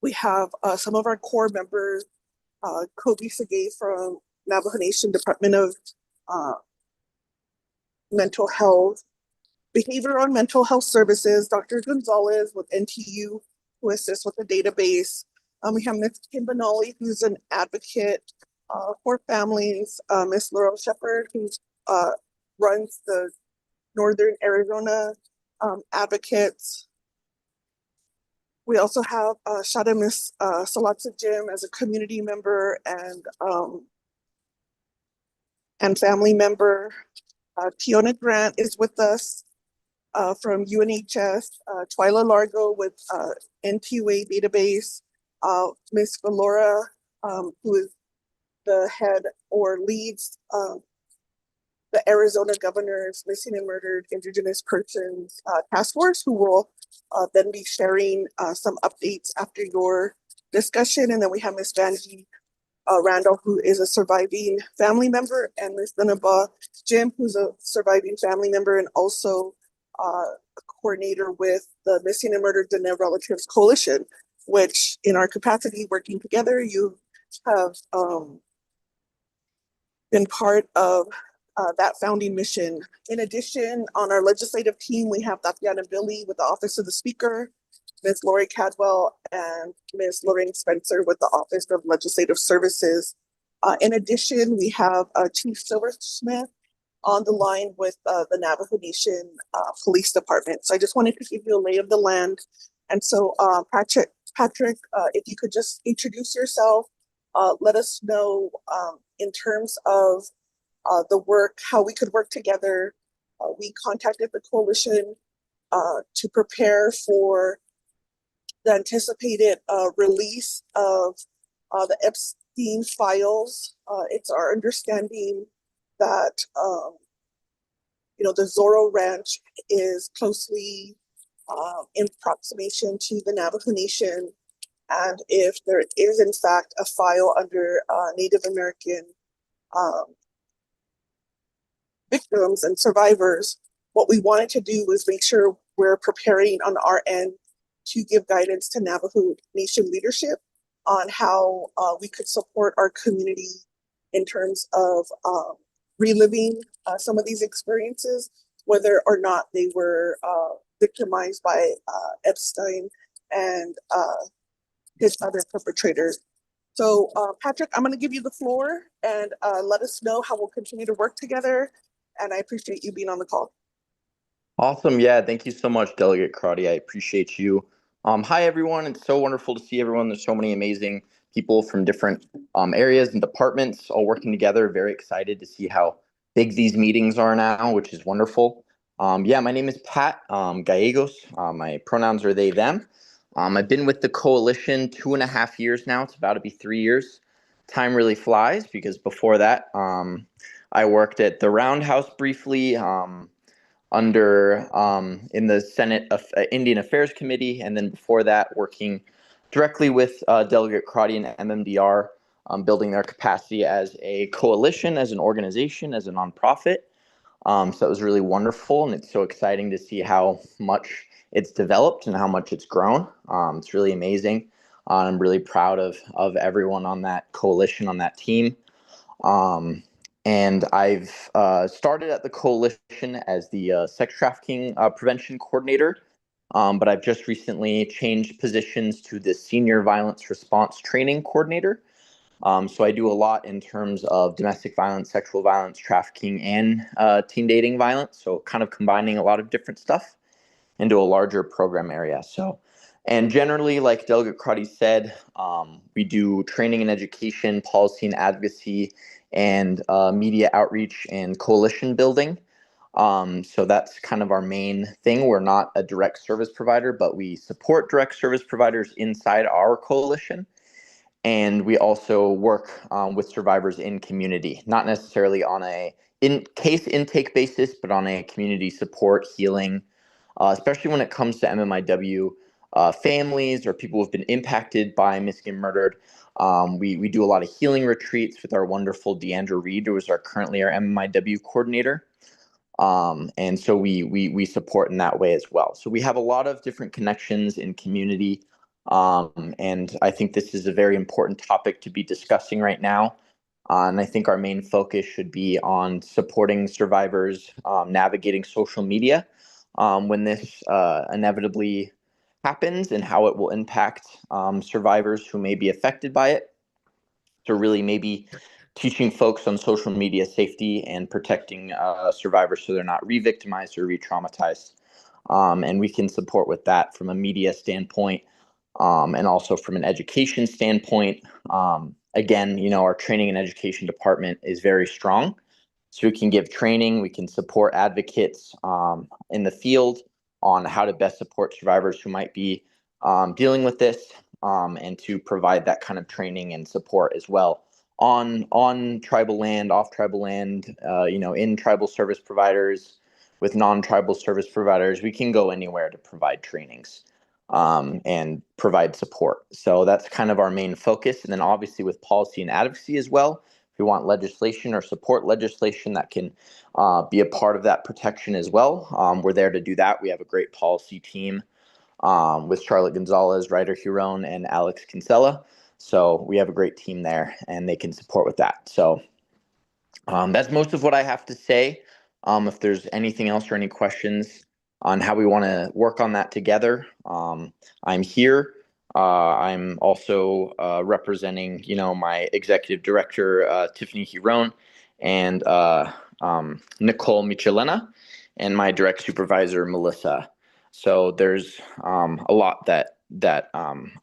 We have some of our core members, Kobe Sage from Navajo Nation Department of Mental Health, Behavioral and Mental Health Services, Dr. Gonzalez with NTU, who assists with the database. We have Ms. Kim Benali, who's an advocate for families, Ms. Laurel Shepard, who runs the Northern Arizona Advocates. We also have Shada Miss Salatsa Jim as a community member and family member. Tiona Grant is with us from UNHS, Twyla Largo with NTUA database, Miss Valora, who is the head or leads the Arizona Governor's Missing and Murdered Indigenous Persons Task Force, who will then be sharing some updates after your discussion. And then we have Miss Vanjie Randall, who is a surviving family member, and Ms. Dinaba Jim, who's a surviving family member and also a coordinator with the Missing and Murdered Diné Relatives Coalition, which in our capacity working together, you have been part of that founding mission. In addition, on our legislative team, we have Tatiana Billy with the Office of the Speaker, Ms. Lori Cadwell, and Ms. Lorraine Spencer with the Office of Legislative Services. In addition, we have Chief Silversmith on the line with the Navajo Nation Police Department. So I just wanted to give you a lay of the land. And so Patrick, if you could just introduce yourself, let us know in terms of the work, how we could work together. We contacted the coalition to prepare for the anticipated release of the Epstein files. It's our understanding that the Zorro Ranch is closely in proximation to the Navajo Nation, and if there is in fact a file under Native American victims and survivors, what we wanted to do was make sure we're preparing on our end to give guidance to Navajo Nation leadership on how we could support our community in terms of reliving some of these experiences, whether or not they were victimized by Epstein and his other perpetrators. So Patrick, I'm gonna give you the floor and let us know how we'll continue to work together. And I appreciate you being on the call. Awesome. Yeah, thank you so much, Delegate Crotty. I appreciate you. Hi, everyone. It's so wonderful to see everyone. There's so many amazing people from different areas and departments all working together. Very excited to see how big these meetings are now, which is wonderful. Yeah, my name is Pat Gallegos. My pronouns are they, them. I've been with the coalition 2.5 years now. It's about to be 3 years. Time really flies because before that, I worked at the Roundhouse briefly, under in the Senate Indian Affairs Committee, and then before that working directly with Delegate Crotty and MMDR, building their capacity as a coalition, as an organization, as a nonprofit. So it was really wonderful, and it's so exciting to see how much it's developed and how much it's grown. It's really amazing. I'm really proud of everyone on that coalition, on that team. And I've started at the coalition as the sex trafficking prevention coordinator, but I've just recently changed positions to the senior violence response training coordinator. So I do a lot in terms of domestic violence, sexual violence, trafficking, and teen dating violence. So kind of combining a lot of different stuff into a larger program area. So, and generally, like Delegate Crotty said, we do training and education, policy and advocacy, and media outreach and coalition building. So that's kind of our main thing. We're not a direct service provider, but we support direct service providers inside our coalition. And we also work with survivors in community, not necessarily on a case intake basis, but on a community support, healing, especially when it comes to MMIW families or people who have been impacted by missing and murdered. We do a lot of healing retreats with our wonderful Deandra Reed, who is currently our MMIW coordinator. And so we support in that way as well. So we have a lot of different connections in community. And I think this is a very important topic to be discussing right now. And I think our main focus should be on supporting survivors navigating social media when this inevitably happens and how it will impact survivors who may be affected by it. So, really, maybe teaching folks on social media safety and protecting survivors so they're not re victimized or re traumatized. And we can support with that from a media standpoint and also from an education standpoint. Again, our training and education department is very strong. So we can give training, we can support advocates in the field on how to best support survivors who might be dealing with this, and to provide that kind of training and support as well on tribal land, off tribal land, in tribal service providers, with non-tribal service providers. We can go anywhere to provide trainings and provide support. So that's kind of our main focus. And then obviously with policy and advocacy as well. If we want legislation or support legislation that can be a part of that protection as well, we're there to do that. We have a great policy team with Charlotte Gonzalez, Ryder Huron, and Alex Kinsella. So we have a great team there, and they can support with that. So that's most of what I have to say. If there's anything else or any questions on how we want to work on that together, I'm here. I'm also representing, my executive director, Tiffany Huron, and Nicole Michelena, and my direct supervisor, Melissa. So there's a lot that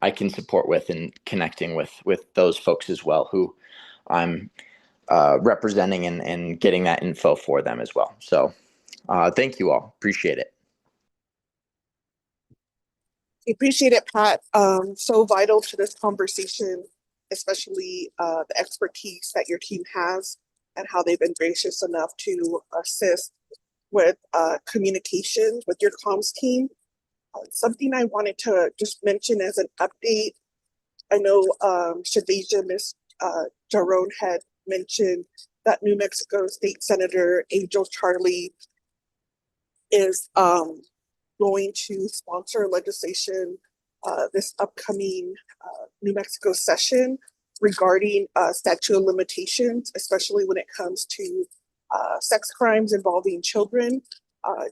I can support with and connecting with those folks as well, who I'm representing and getting that info for them as well. So thank you all. Appreciate it. Appreciate it, Pat. So vital to this conversation, especially the expertise that your team has and how they've been gracious enough to assist with communication with your comms team. Something I wanted to just mention as an update. I know Shadeja, Miss Jarone had mentioned that New Mexico State Senator Angel Charlie is going to sponsor legislation this upcoming New Mexico session regarding statute of limitations, especially when it comes to sex crimes involving children.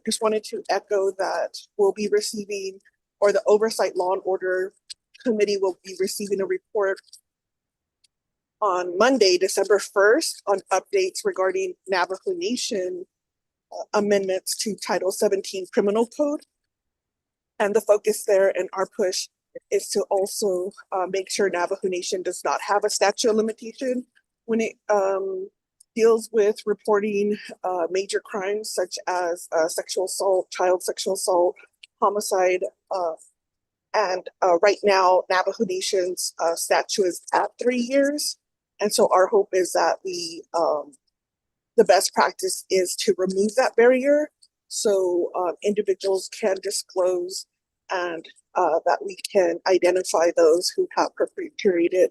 Just wanted to echo that we'll be receiving, or the Oversight Law and Order Committee will be receiving a report on Monday, December 1st, on updates regarding Navajo Nation amendments to Title 17 Criminal Code. And the focus there and our push is to also make sure Navajo Nation does not have a statute of limitation when it deals with reporting major crimes such as sexual assault, child sexual assault, homicide. And right now, Navajo Nation's statute is at 3 years. And so our hope is that the best practice is to remove that barrier so individuals can disclose and that we can identify those who have perpetuated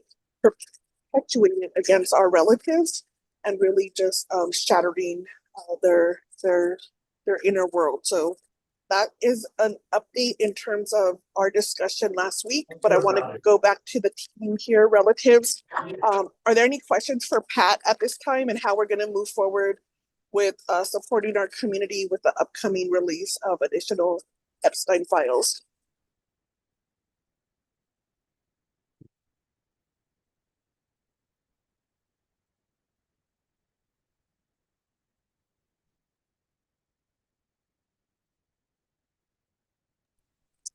against our relatives and really just shattering their inner world. So that is an update in terms of our discussion last week, but I want to go back to the team here, relatives. Are there any questions for Pat at this time and how we're going to move forward with supporting our community with the upcoming release of additional Epstein files?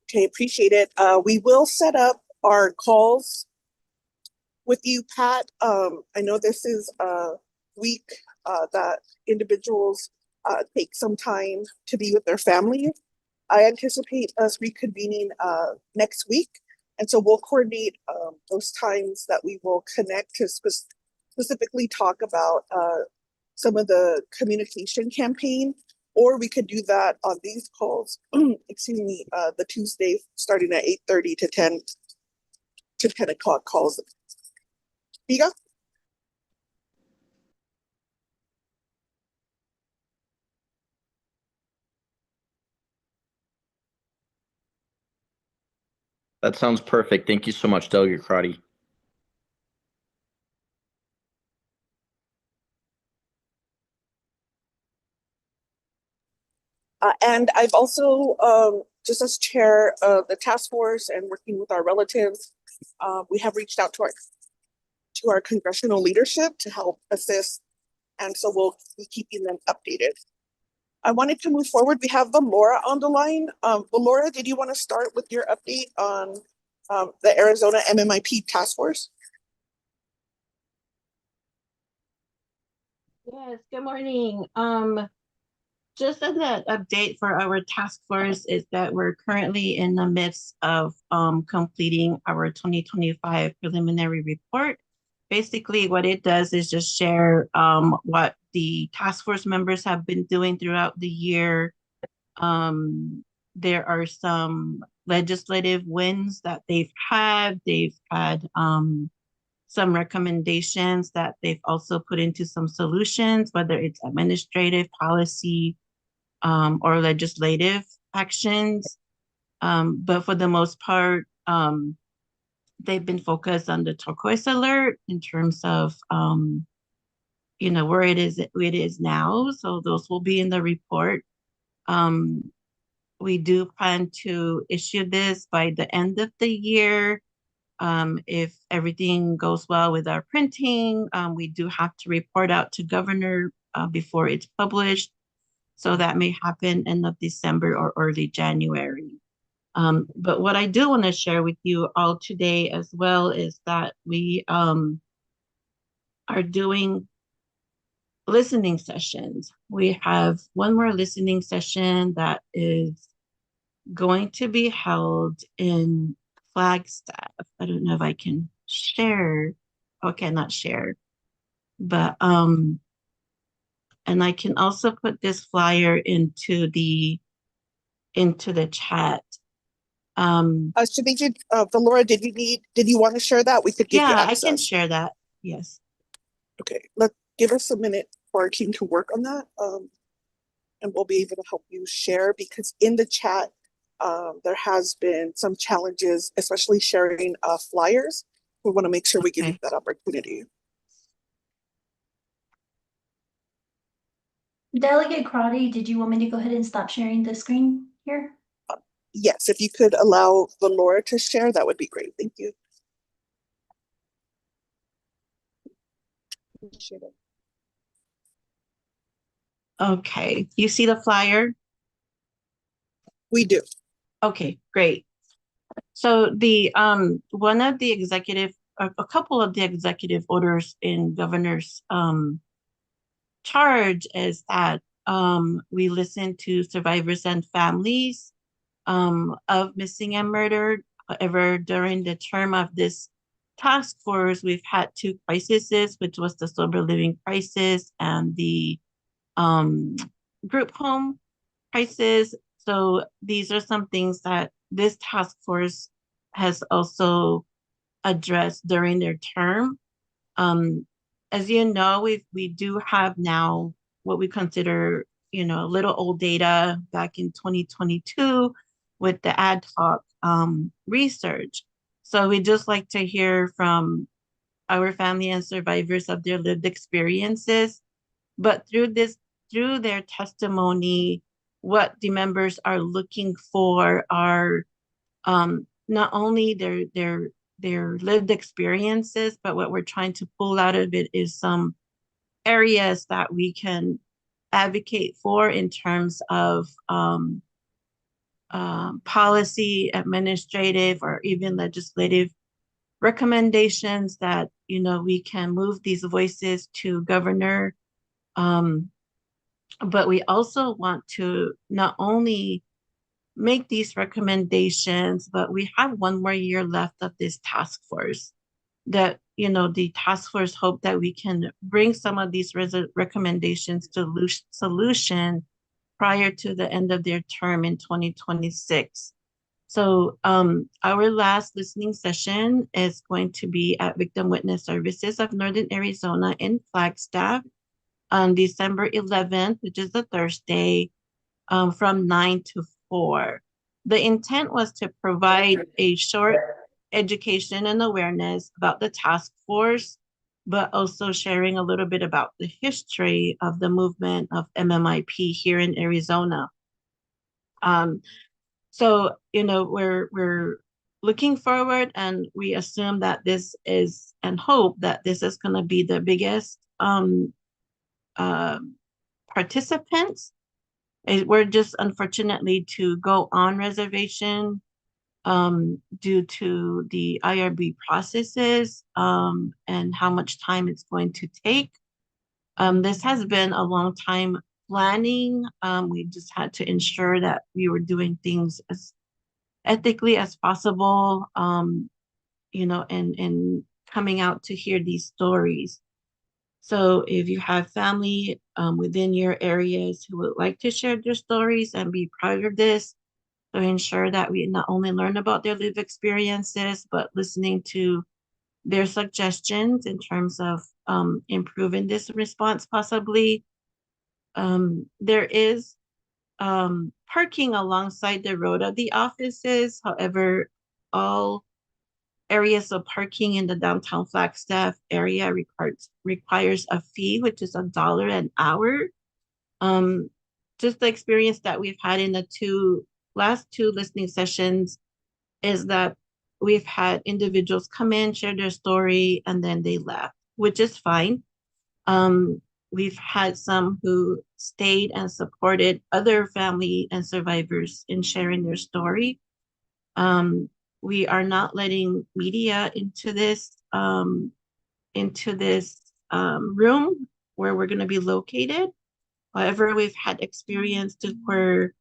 Okay, appreciate it. We will set up our calls with you, Pat. I know this is a week that individuals take some time to be with their family. I anticipate us reconvening next week. And so we'll coordinate those times that we will connect to specifically talk about some of the communication campaign, or we could do that on these calls, excuse me, the Tuesday starting at 8:30 to 10 o'clock calls. Biga? That sounds perfect. Thank you so much, Delegate Crotty. And I've also, just as chair of the task force and working with our relatives, we have reached out to our congressional leadership to help assist. And so we'll be keeping them updated. I wanted to move forward. We have Valora on the line. Valora, did you want to start with your update on the Arizona MMIP task force? Yes, good morning. Just an update for our task force is that we're currently in the midst of completing our 2025 preliminary report. Basically, what it does is just share what the task force members have been doing throughout the year. There are some legislative wins that they've had. They've had some recommendations that they've also put into some solutions, whether it's administrative policy or legislative actions. But for the most part, they've been focused on the turquoise alert in terms of, where it is now. So those will be in the report. We do plan to issue this by the end of the year. If everything goes well with our printing, we do have to report out to governor before it's published. So that may happen end of December or early January. But what I do want to share with you all today as well is that we are doing listening sessions. We have one more listening session that is going to be held in Flagstaff. I don't know if I can share. Okay, not share. But and I can also put this flyer into the chat. Shadeja, Valora, did you want to share that? We could give you access. I can share that. Yes. Okay, give us a minute for our team to work on that. And we'll be able to help you share, because in the chat, there has been some challenges, especially sharing flyers. We want to make sure we give you that opportunity. Delegate Crotty, did you want me to go ahead and stop sharing the screen here? Yes, if you could allow Valora to share, that would be great. Thank you. Okay, you see the flyer? We do. Okay, great. So the one of the a couple of the executive orders in governor's charge is that we listen to survivors and families of missing and murdered. However, during the term of this task force, we've had two crises, which was the sober living crisis and the group home crisis. So these are some things that this task force has also addressed during their term. As you know, we do have now what we consider, a little old data back in 2022 with the ad hoc research. So we just like to hear from our family and survivors of their lived experiences. But through their testimony, what the members are looking for are not only their lived experiences, but what we're trying to pull out of it is some areas that we can advocate for in terms of policy, administrative, or even legislative recommendations that, we can move these voices to governor. But we also want to not only make these recommendations, but we have one more year left of this task force that, the task force hope that we can bring some of these recommendations to solution prior to the end of their term in 2026. So our last listening session is going to be at Victim Witness Services of Northern Arizona in Flagstaff on December 11th, which is a Thursday, from 9 to 4. The intent was to provide a short education and awareness about the task force, but also sharing a little bit about the history of the movement of MMIP here in Arizona. So, we're looking forward, and we assume that this is, and hope that this is going to be the biggest participants. We're just unfortunately to go on reservation due to the IRB processes and how much time it's going to take. This has been a long time planning. We just had to ensure that we were doing things as ethically as possible, and coming out to hear these stories. So if you have family within your areas who would like to share their stories and be part of this, to ensure that we not only learn about their lived experiences, but listening to their suggestions in terms of improving this response possibly. There is parking alongside the road of the offices. However, all areas of parking in the downtown Flagstaff area requires a fee, which is $1 an hour. Just the experience that we've had in the last two listening sessions is that we've had individuals come in, share their story, and then they left, which is fine. We've had some who stayed and supported other family and survivors in sharing their story. We are not letting media into this room where we're going to be located. However, we've had experiences where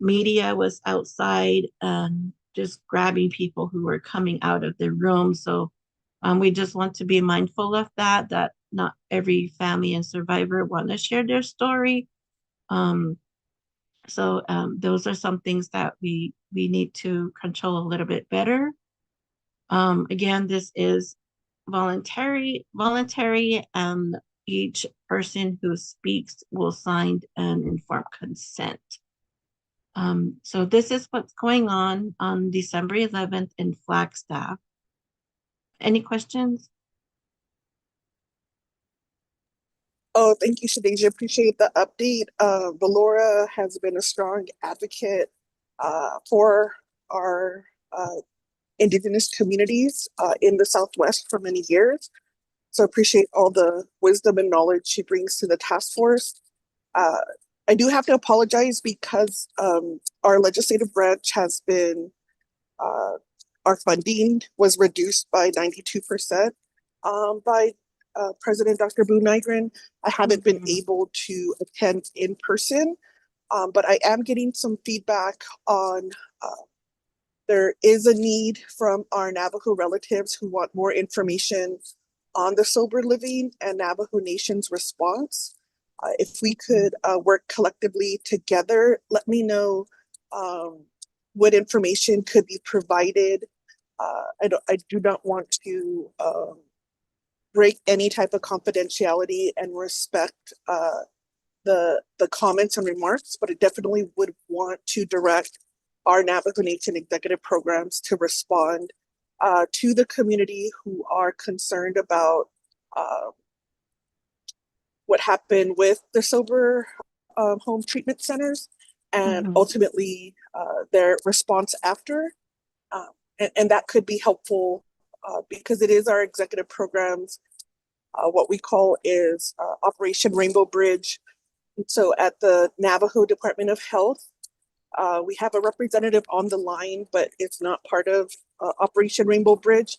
media was outside and just grabbing people who were coming out of the room. So we just want to be mindful of that not every family and survivor want to share their story. So those are some things that we need to control a little bit better. Again, this is voluntary, and each person who speaks will sign an informed consent. So this is what's going on December 11th in Flagstaff. Any questions? Oh, thank you, Shadeja. Appreciate the update. Valora has been a strong advocate for our Indigenous communities in the Southwest for many years. So appreciate all the wisdom and knowledge she brings to the task force. I do have to apologize because our legislative branch has been, our funding was reduced by 92% by President Dr. Boo Nygren. I haven't been able to attend in person, but I am getting some feedback on there is a need from our Navajo relatives who want more information on the sober living and Navajo Nation's response. If we could work collectively together, let me know what information could be provided. I do not want to break any type of confidentiality and respect the comments and remarks, but I definitely would want to direct our Navajo Nation executive programs to respond to the community who are concerned about what happened with the sober home treatment centers and ultimately their response after. And that could be helpful because it is our executive programs. What we call is Operation Rainbow Bridge. And so at the Navajo Department of Health, we have a representative on the line, but it's not part of Operation Rainbow Bridge,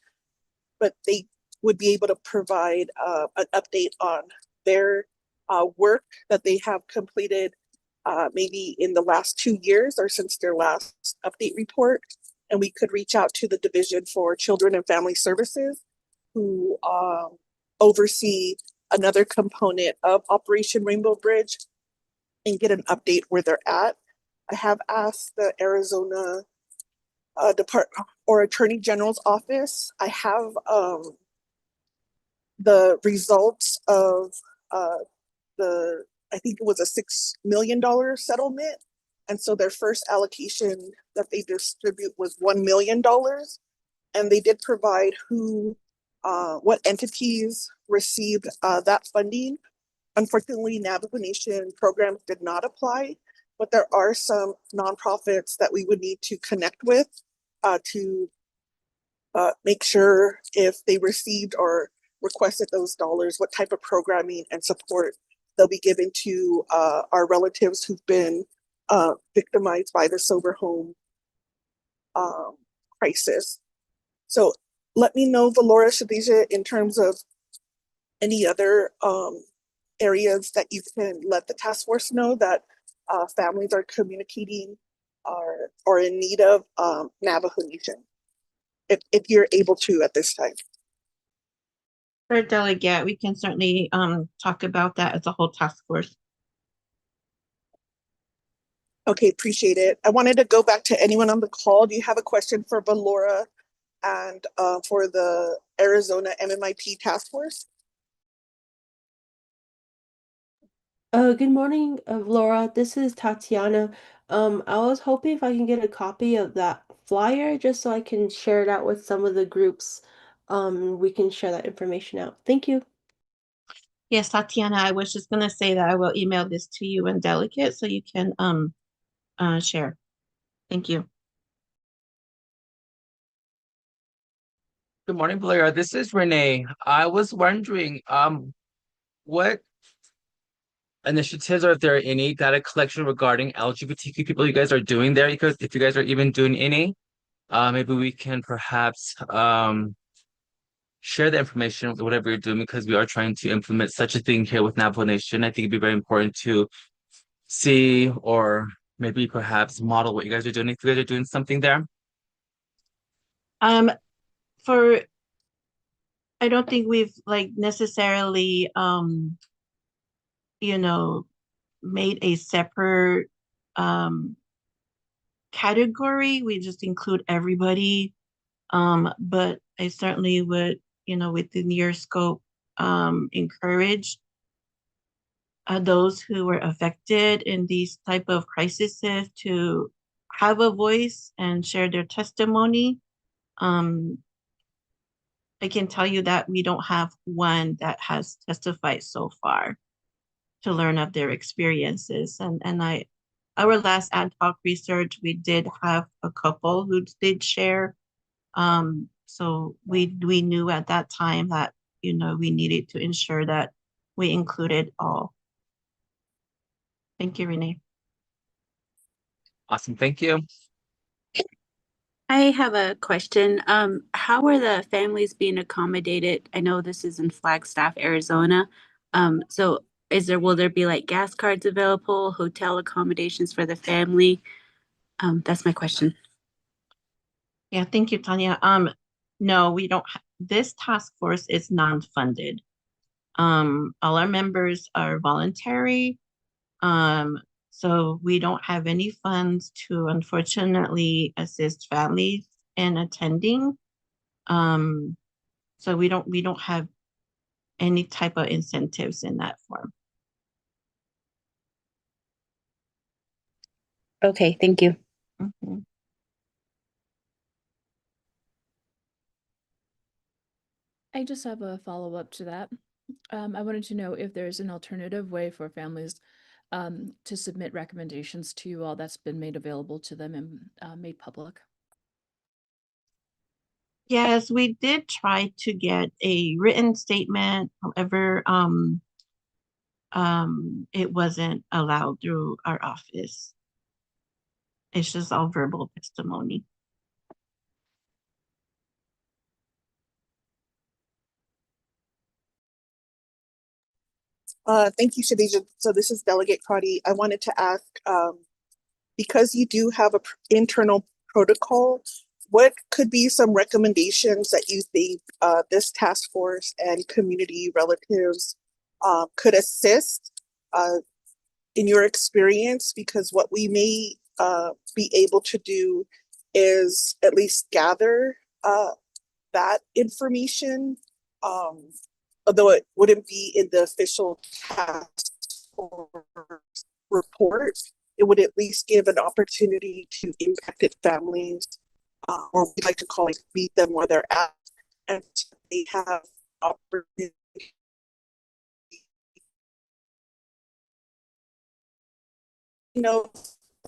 but they would be able to provide an update on their work that they have completed maybe in the last 2 years or since their last update report. And we could reach out to the Division for Children and Family Services, who oversee another component of Operation Rainbow Bridge, and get an update where they're at. I have asked the Arizona Department or Attorney General's office. I have the results of I think it was a $6 million settlement And so their first allocation that they distribute was $1 million. And they did provide what entities received that funding. Unfortunately, Navajo Nation programs did not apply, but there are some nonprofits that we would need to connect with to make sure if they received or requested those dollars, what type of programming and support they'll be given to our relatives who've been victimized by the sober home crisis. So let me know, Valora Shadija, in terms of any other areas that you can let the task force know that families are communicating or in need of Navajo Nation, if you're able to at this time. For delegate, we can certainly talk about that as a whole task force. Okay, appreciate it. I wanted to go back to anyone on the call. Do you have a question for Valora and for the Arizona MMIP task force? Good morning, Laura. This is Tatiana. I was hoping if I can get a copy of that flyer just so I can share it out with some of the groups. We can share that information out. Thank you. Yes, Tatiana, I was just gonna say that I will email this to you and delegate so you can share. Thank you. Good morning, Blair. This is Renee. I was wondering, what initiatives, are there any data collection regarding LGBTQ people you guys are doing there? Because if you guys are even doing any, maybe we can perhaps share the information with whatever you're doing, because we are trying to implement such a thing here with Navajo Nation. I think it'd be very important to see or maybe perhaps model what you guys are doing if you guys are doing something there. I don't think we've like necessarily you know, made a separate category. We just include everybody. But I certainly would, within your scope, encourage those who were affected in these type of crises to have a voice and share their testimony. I can tell you that we don't have one that has testified so far to learn of their experiences. Our last ad hoc research, we did have a couple who did share. So we knew at that time that, we needed to ensure that we included all. Thank you, Renee. Awesome, thank you. I have a question. How are the families being accommodated? I know this is in Flagstaff, Arizona. So will there be like gas cards available, hotel accommodations for the family? That's my question. Yeah, thank you, Tanya. No, we don't. This task force is non-funded. All our members are voluntary. So we don't have any funds to unfortunately assist families in attending. So we don't have any type of incentives in that form. Okay, thank you. Mm-hmm. I just have a follow-up to that. I wanted to know if there's an alternative way for families to submit recommendations to you all that's been made available to them and made public. Yes, we did try to get a written statement. However, it wasn't allowed through our office. It's just all verbal testimony. Thank you, Shadija. So this is Delegate Crotty. I wanted to ask, because you do have an internal protocol, what could be some recommendations that you think this task force and community relatives could assist in your experience? Because what we may be able to do is at least gather that information, although it wouldn't be in the official task force report, it would at least give an opportunity to impacted families, or we like to call it meet them where they're at, and they have opportunity.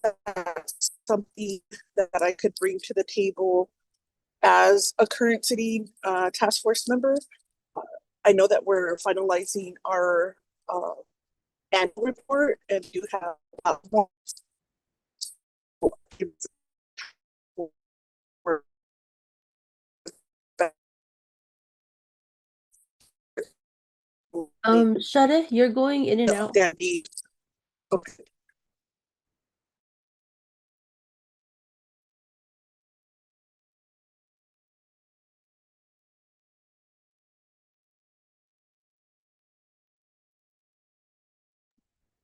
That's something that I could bring to the table as a current city task force member. I know that we're finalizing our annual report and do have a lot more. Shada, you're going in and out. Okay.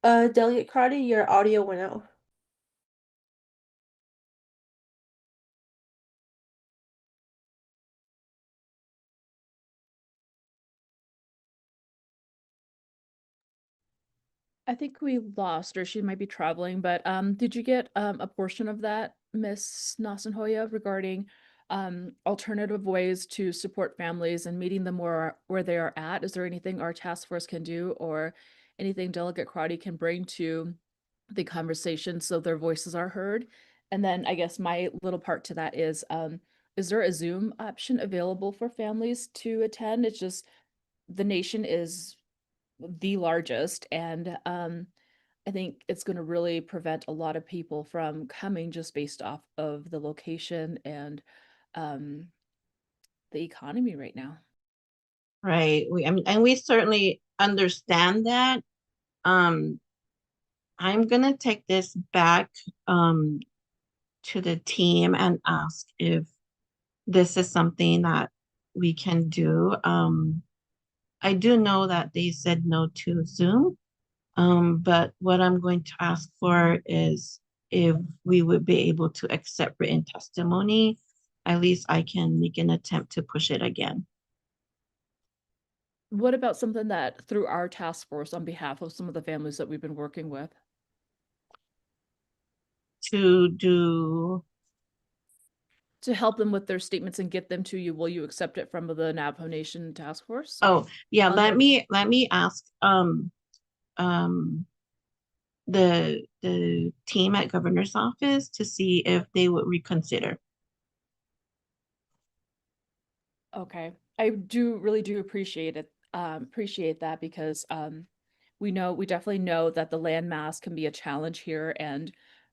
Delegate Crotty, your audio went out. I think we lost her. She might be traveling, but did you get a portion of that, Miss Nasenhoya, regarding alternative ways to support families and meeting them where they are at? Is there anything our task force can do or anything Delegate Crotty can bring to the conversation so their voices are heard? And then I guess my little part to that is there a Zoom option available for families to attend? It's just the nation is the largest, and I think it's going to really prevent a lot of people from coming just based off of the location and um, the economy right now. Right. I mean, and we certainly understand that. I'm gonna take this back to the team and ask if this is something that we can do. I do know that they said no to Zoom. But what I'm going to ask for is if we would be able to accept written testimony, at least I can make an attempt to push it again. What about something that through our task force on behalf of some of the families that we've been working with? To do, To help them with their statements and get them to you, will you accept it from the Navajo Nation Task Force? oh, yeah, On let their- me ask um the team at governor's office to see if they would reconsider. Okay, I really do appreciate it. Appreciate that because we definitely know that the land mass can be a challenge here, and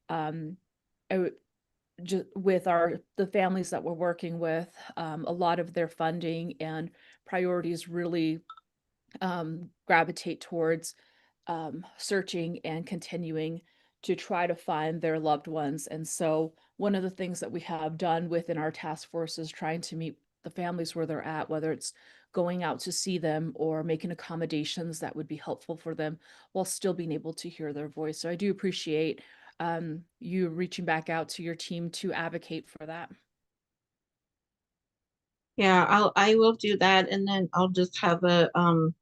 um, just with the families that we're working with, a lot of their funding and priorities really gravitate towards searching and continuing to try to find their loved ones. And so one of the things that we have done within our task force is trying to meet the families where they're at, whether it's going out to see them or making accommodations that would be helpful for them while still being able to hear their voice. So I do appreciate you reaching back out to your team to advocate for that. Yeah, I will do that, and then I'll just have um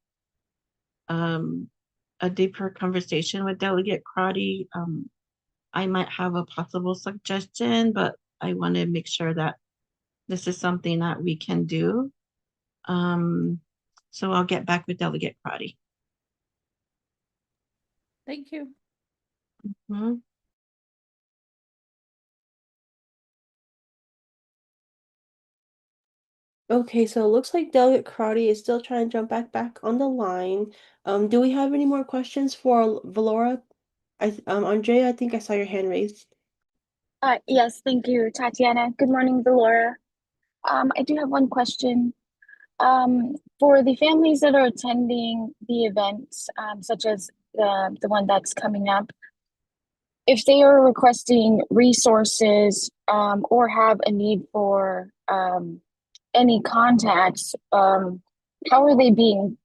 a deeper conversation with Delegate Crotty. I might have a possible suggestion, but I want to make sure that this is something that we can do. So I'll get back with Delegate Crotty. Thank you. Mhm. Okay, so it looks like Delegate Crotty is still trying to jump back on the line. Do we have any more questions for Valora? Andrea, I think I saw your hand raised. Yes, thank you, Tatiana. Good morning, Valora. I do have one question. For the families that are attending the events, such as the one that's coming up, if they are requesting resources or have a need for any contacts, how are they being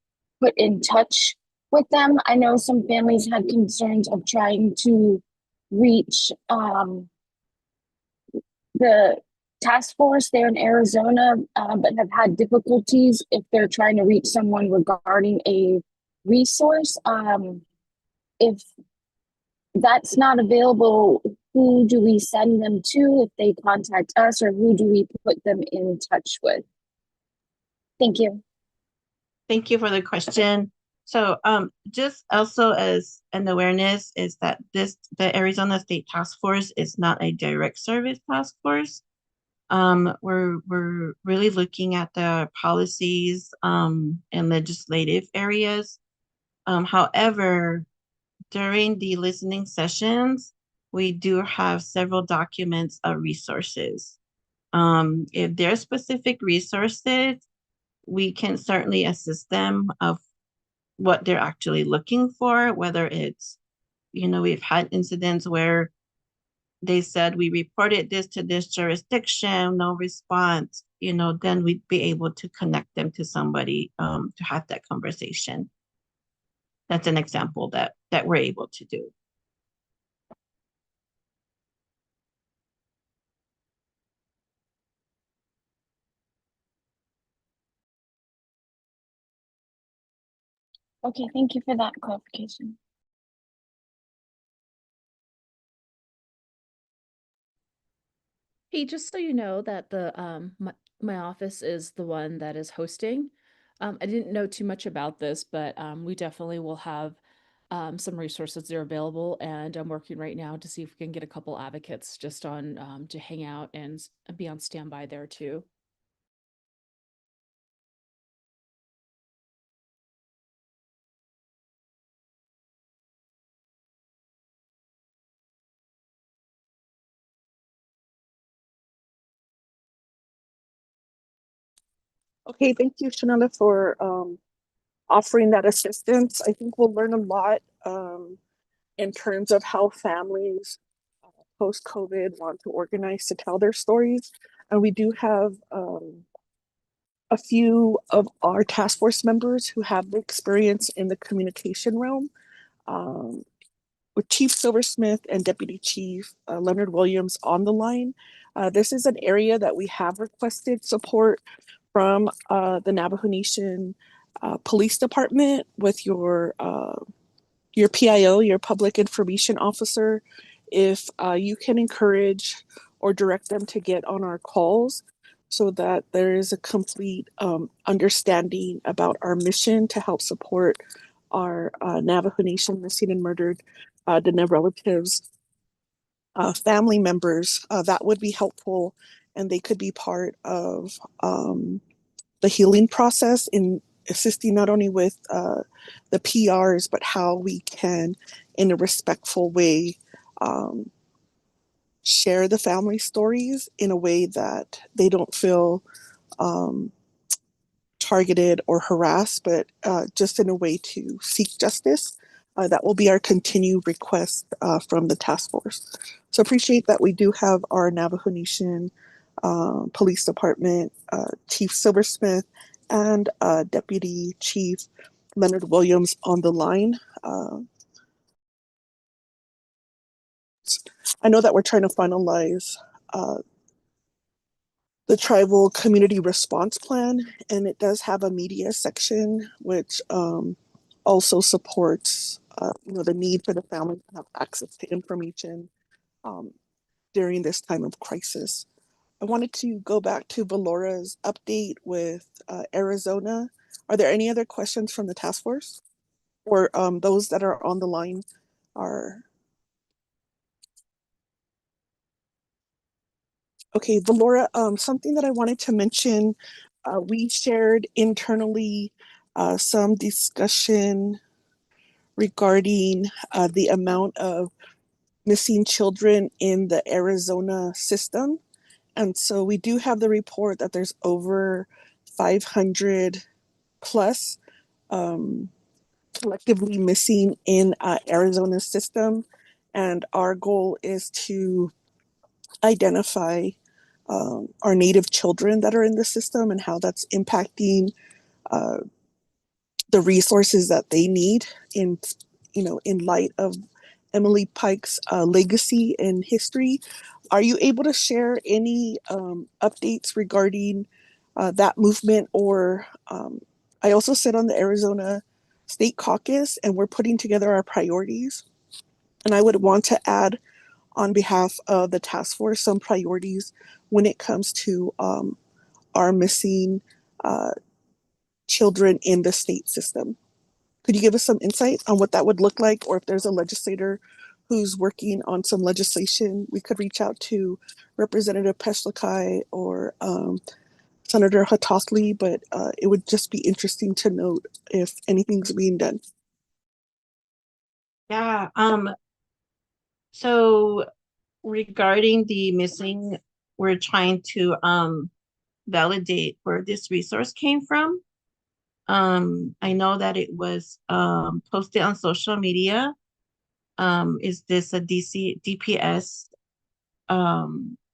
put in touch with them? I know some families had concerns of trying to reach the task force there in Arizona, but have had difficulties if they're trying to reach someone regarding a resource. If that's not available, who do we send them to if they contact us, or who do we put them in touch with? Thank you. Thank you for the question. So just also as an awareness is that the Arizona State Task Force is not a direct service task force. We're really looking at the policies and legislative areas. However, during the listening sessions, we do have several documents of resources. If there are specific resources, we can certainly assist them of what they're actually looking for, whether it's, we've had incidents where they said we reported this to this jurisdiction, no response, then we'd be able to connect them to somebody to have that conversation. That's an example that we're able to do. Okay, thank you for that clarification. Hey, just so you know that my office is the one that is hosting. I didn't know too much about this, but we definitely will have some resources that are available, and I'm working right now to see if we can get a couple advocates just on to hang out and be on standby there too. Okay, thank you, Shanella, for offering that assistance. I think we'll learn a lot in terms of how families post-COVID want to organize to tell their stories. And we do have a few of our task force members who have experience in the communication realm. With Chief Silversmith and Deputy Chief Leonard Williams on the line. This is an area that we have requested support from the Navajo Nation Police Department with your PIO, your Public Information Officer. If you can encourage or direct them to get on our calls so that there is a complete understanding about our mission to help support our Navajo Nation missing and murdered Dene relatives, family members, that would be helpful, and they could be part of the healing process in assisting not only with the PRs, but how we can, in a respectful way, share the family stories in a way that they don't feel targeted or harassed, but just in a way to seek justice. That will be our continued request from the task force. So appreciate that we do have our Navajo Nation Police Department Chief Silversmith and Deputy Chief Leonard Williams on the line. I know that we're trying to finalize the tribal community response plan, and it does have a media section, which also supports the need for the family to have access to information during this time of crisis. I wanted to go back to Valora's update with Arizona. Are there any other questions from the task force or those that are on the line are? Okay, Valora, something that I wanted to mention, we shared internally some discussion regarding the amount of missing children in the Arizona system. And so we do have the report that there's over 500 plus collectively missing in Arizona's system. And our goal is to identify our native children that are in the system and how that's impacting the resources that they need in light of Emily Pike's legacy and history. Are you able to share any updates regarding that movement? Or I also sit on the Arizona State Caucus, and we're putting together our priorities And I would want to add on behalf of the task force some priorities when it comes to our missing uh, children in the state system. Could you give us some insight on what that would look like, or if there's a legislator who's working on some legislation, we could reach out to Representative Peshlikai or Senator Hatosli, but it would just be interesting to note if anything's being done. Yeah, so regarding the missing, we're trying to validate where this resource came from. I know that it was posted on social media. Is this a DPS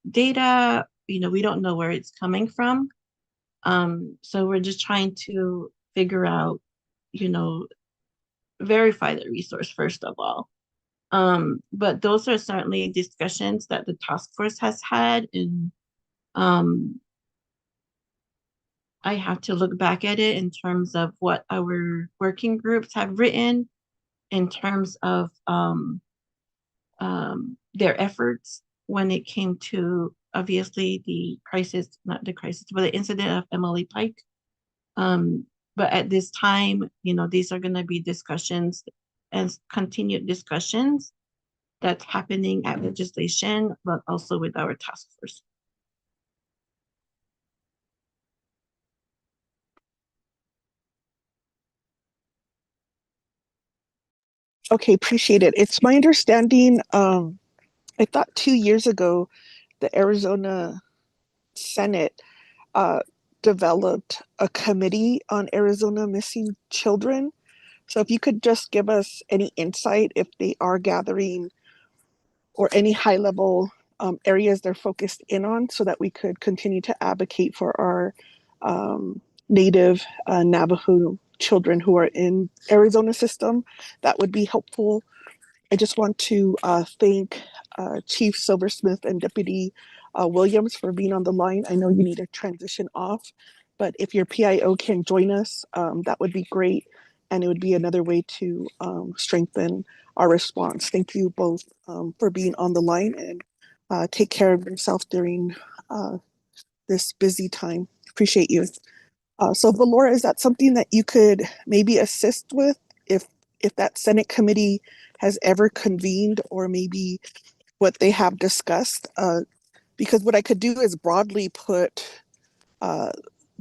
data? You know, we don't know where it's coming from. So we're just trying to figure out, you know, verify the resource first of all. But those are certainly discussions that the task force has had, and I have to look back at it in terms of what our working groups have written in terms of their efforts when it came to obviously the crisis, not the crisis, but the incident of Emily Pike. But at this time, you know, these are going to be discussions and continued discussions that's happening at legislation, but also with our task force. Okay, appreciate it. It's my understanding, I thought 2 years ago, the Arizona Senate uh, developed a committee on Arizona missing children. So if you could just give us any insight if they are gathering or any high level areas they're focused in on so that we could continue to advocate for our Native Navajo children who are in Arizona system, that would be helpful. I just want to thank Chief Silversmith and Deputy Williams for being on the line. I know you need to transition off, but if your PIO can join us, that would be great. And it would be another way to strengthen our response. Thank you both for being on the line, and take care of yourself during this busy time. Appreciate you. So Valora, is that something that you could maybe assist with if that Senate committee has ever convened, or maybe what they have discussed? Because what I could do is broadly put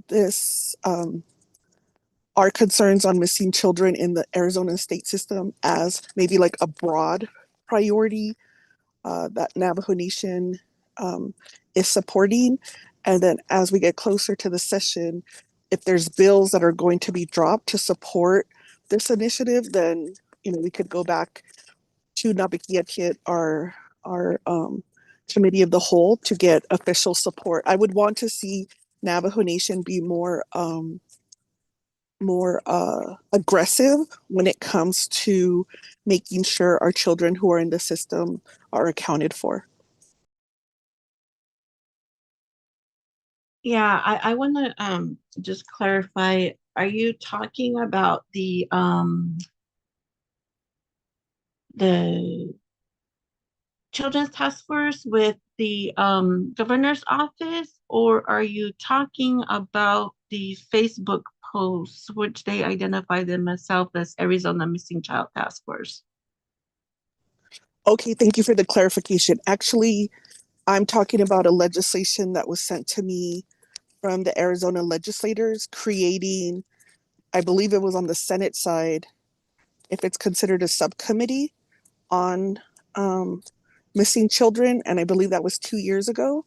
this our concerns on missing children in the Arizona state system as maybe like a broad priority that Navajo Nation is supporting. And then as we get closer to the session, if there's bills that are going to be dropped to support this initiative, then we could go back to Nabikiakit, our committee of the whole, to get official support. I would want to see Navajo Nation be more aggressive when it comes to making sure our children who are in the system are accounted for. Yeah, I want to just clarify. Are you talking about the Children's Task Force with the governor's office, or are you talking about the Facebook posts which they identify themselves as Arizona Missing Child Task Force? Okay, thank you for the clarification. Actually, I'm talking about a legislation that was sent to me from the Arizona legislators creating, I believe it was on the Senate side, if it's considered a subcommittee on missing children, and I believe that was 2 years ago.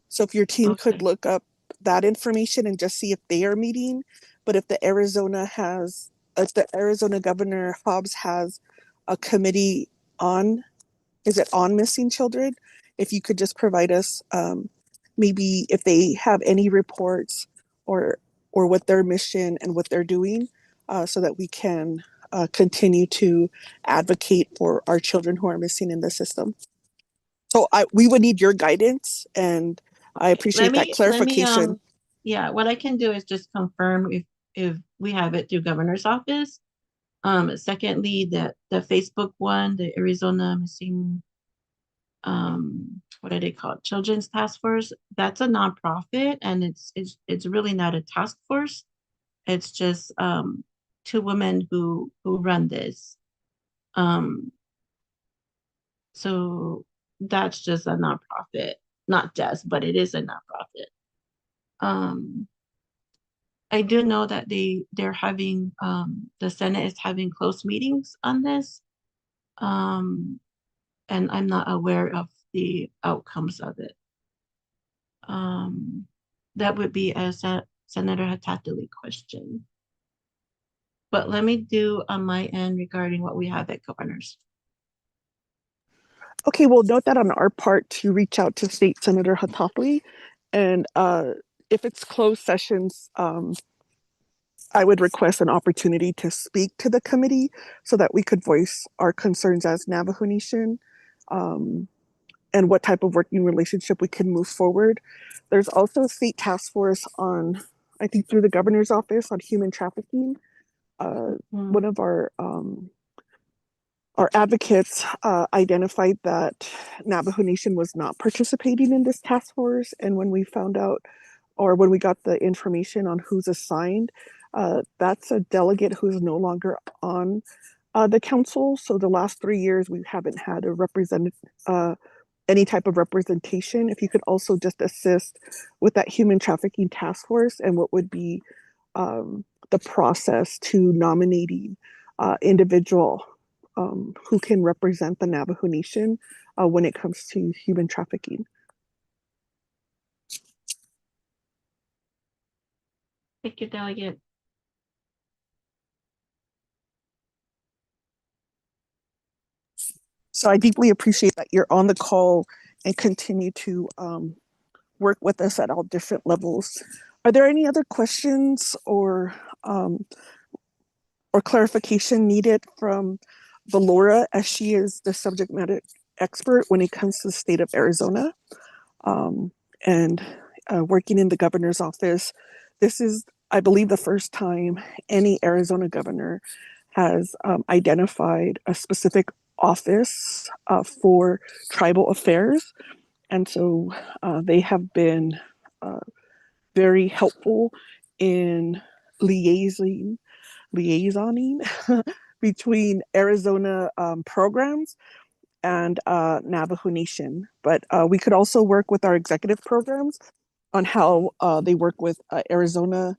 So if your team could look up that information and just see if they are meeting, but if the Arizona Governor Hobbs has a committee on, is it on missing children? If you could just provide us maybe if they have any reports or what their mission and what they're doing, so that we can continue to advocate for our children who are missing in the system. So we would need your guidance, and I appreciate that clarification. Yeah, what I can do is just confirm if we have it through governor's office. Secondly, the Facebook one, the Arizona Missing, what are they called? Children's Task Force. That's a nonprofit, and it's really not a task force. It's just two women who run this. So that's just a nonprofit, not just, but it is a nonprofit. I do know that they're having the Senate is having close meetings on this. And I'm not aware of the outcomes of it. That would be a Senator Hatatuli question. But let me do on my end regarding what we have at governors. Okay, we'll note that on our part to reach out to State Senator Hatatli. And if it's closed sessions, I would request an opportunity to speak to the committee so that we could voice our concerns as Navajo Nation, and what type of working relationship we can move forward. There's also a state task force on, I think through the governor's office, on human trafficking. One of our advocates identified that Navajo Nation was not participating in this task force. And when we found out, or when we got the information on who's assigned, that's a delegate who's no longer on the council. So the last 3 years, we haven't had a any type of representation. If you could also just assist with that human trafficking task force and what would be the process to nominating individual who can represent the Navajo Nation when it comes to human trafficking. Thank you, Delegate. So I deeply appreciate that you're on the call and continue to work with us at all different levels. Are there any other questions or clarification needed from Valora, as she is the subject matter expert when it comes to the state of Arizona? And working in the governor's office, this is, I believe, the first time any Arizona governor has identified a specific office for tribal affairs. And so they have been very helpful in liaisoning between Arizona programs and Navajo Nation. But we could also work with our executive programs on how they work with Arizona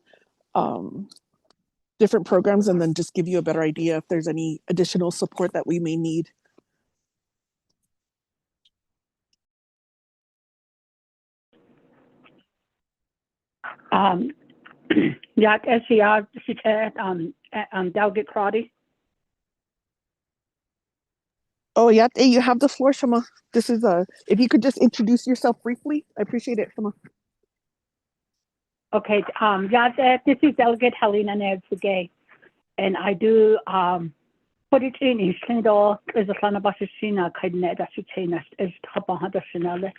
different programs, and then just give you a better idea if there's any additional support that we may need. Yak SCR, Delegate Crotty. Oh, yeah, hey, you have the floor, Shama. This is if you could just introduce yourself briefly, I appreciate it, Shama. Okay, this is Delegate Helena Nevsegay, and I do put it in Islando as a Sanabashina Kaidnet Ashichina as Tapahadashinale.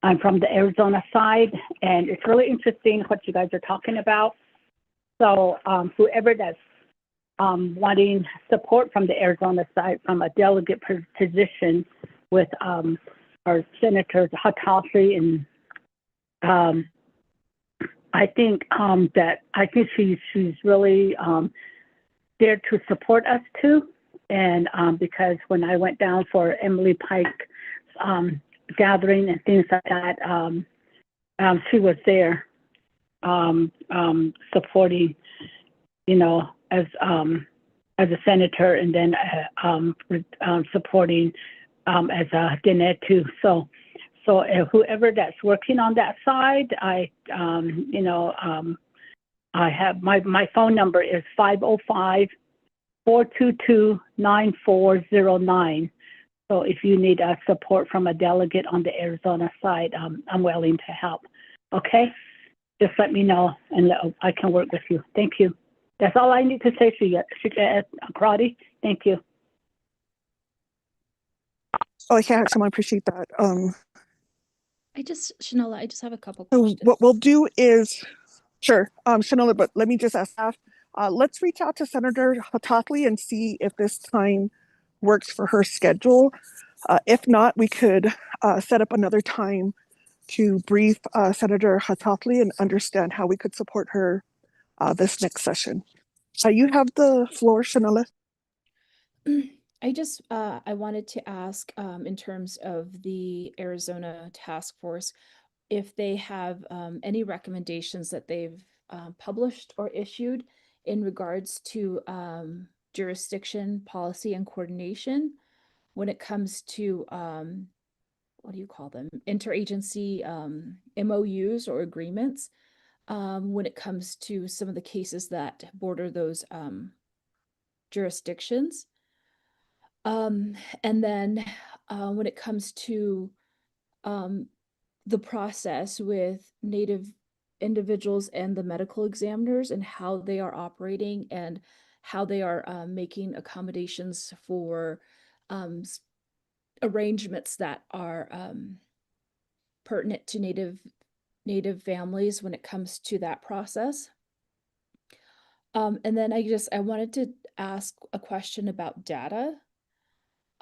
I'm from the Arizona side, and it's really interesting what you guys are talking about. So whoever that's wanting support from the Arizona side from a delegate position with our Senators Hatatli, and I think she's really there to support us too. And because when I went down for Emily Pike gathering and things like that, she was there supporting, as a senator, and then supporting as a Dinet too. So whoever that's working on that side, I have my phone number is 505-422-9409. So if you need support from a delegate on the Arizona side, I'm willing to help. Okay, just let me know, and I can work with you. Thank you. That's all I need to say to you, Crotty. Thank you. Oh, yeah, Shama, I appreciate that. Shanola, I just have a couple So questions. what we'll do is, sure, Shanola, but let me just ask staff, Let's reach out to Senator Hatatli and see if this time works for her schedule. If not, we could set up another time to brief Senator Hatatli and understand how we could support her this next session. You have the floor, Shanella. I wanted to ask, in terms of the Arizona task force, if they have any recommendations that they've published or issued in regards to jurisdiction, policy, and coordination when it comes to what do you call them? Interagency MOUs or agreements, when it comes to some of the cases that border those jurisdictions. And then when it comes to the process with Native individuals and the medical examiners and how they are operating and how they are making accommodations for arrangements that are pertinent to Native families when it comes to that process. And then I wanted to ask a question about data.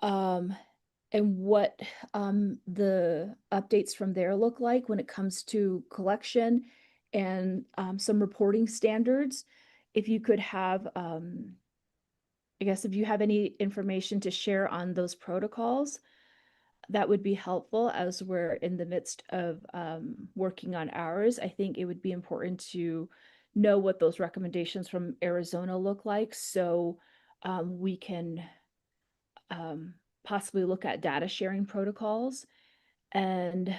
And what the updates from there look like when it comes to collection and some reporting standards. If you could have, I guess, if you have any information to share on those protocols, that would be helpful as we're in the midst of working on ours. I think it would be important to know what those recommendations from Arizona look like, so we can possibly look at data sharing protocols. And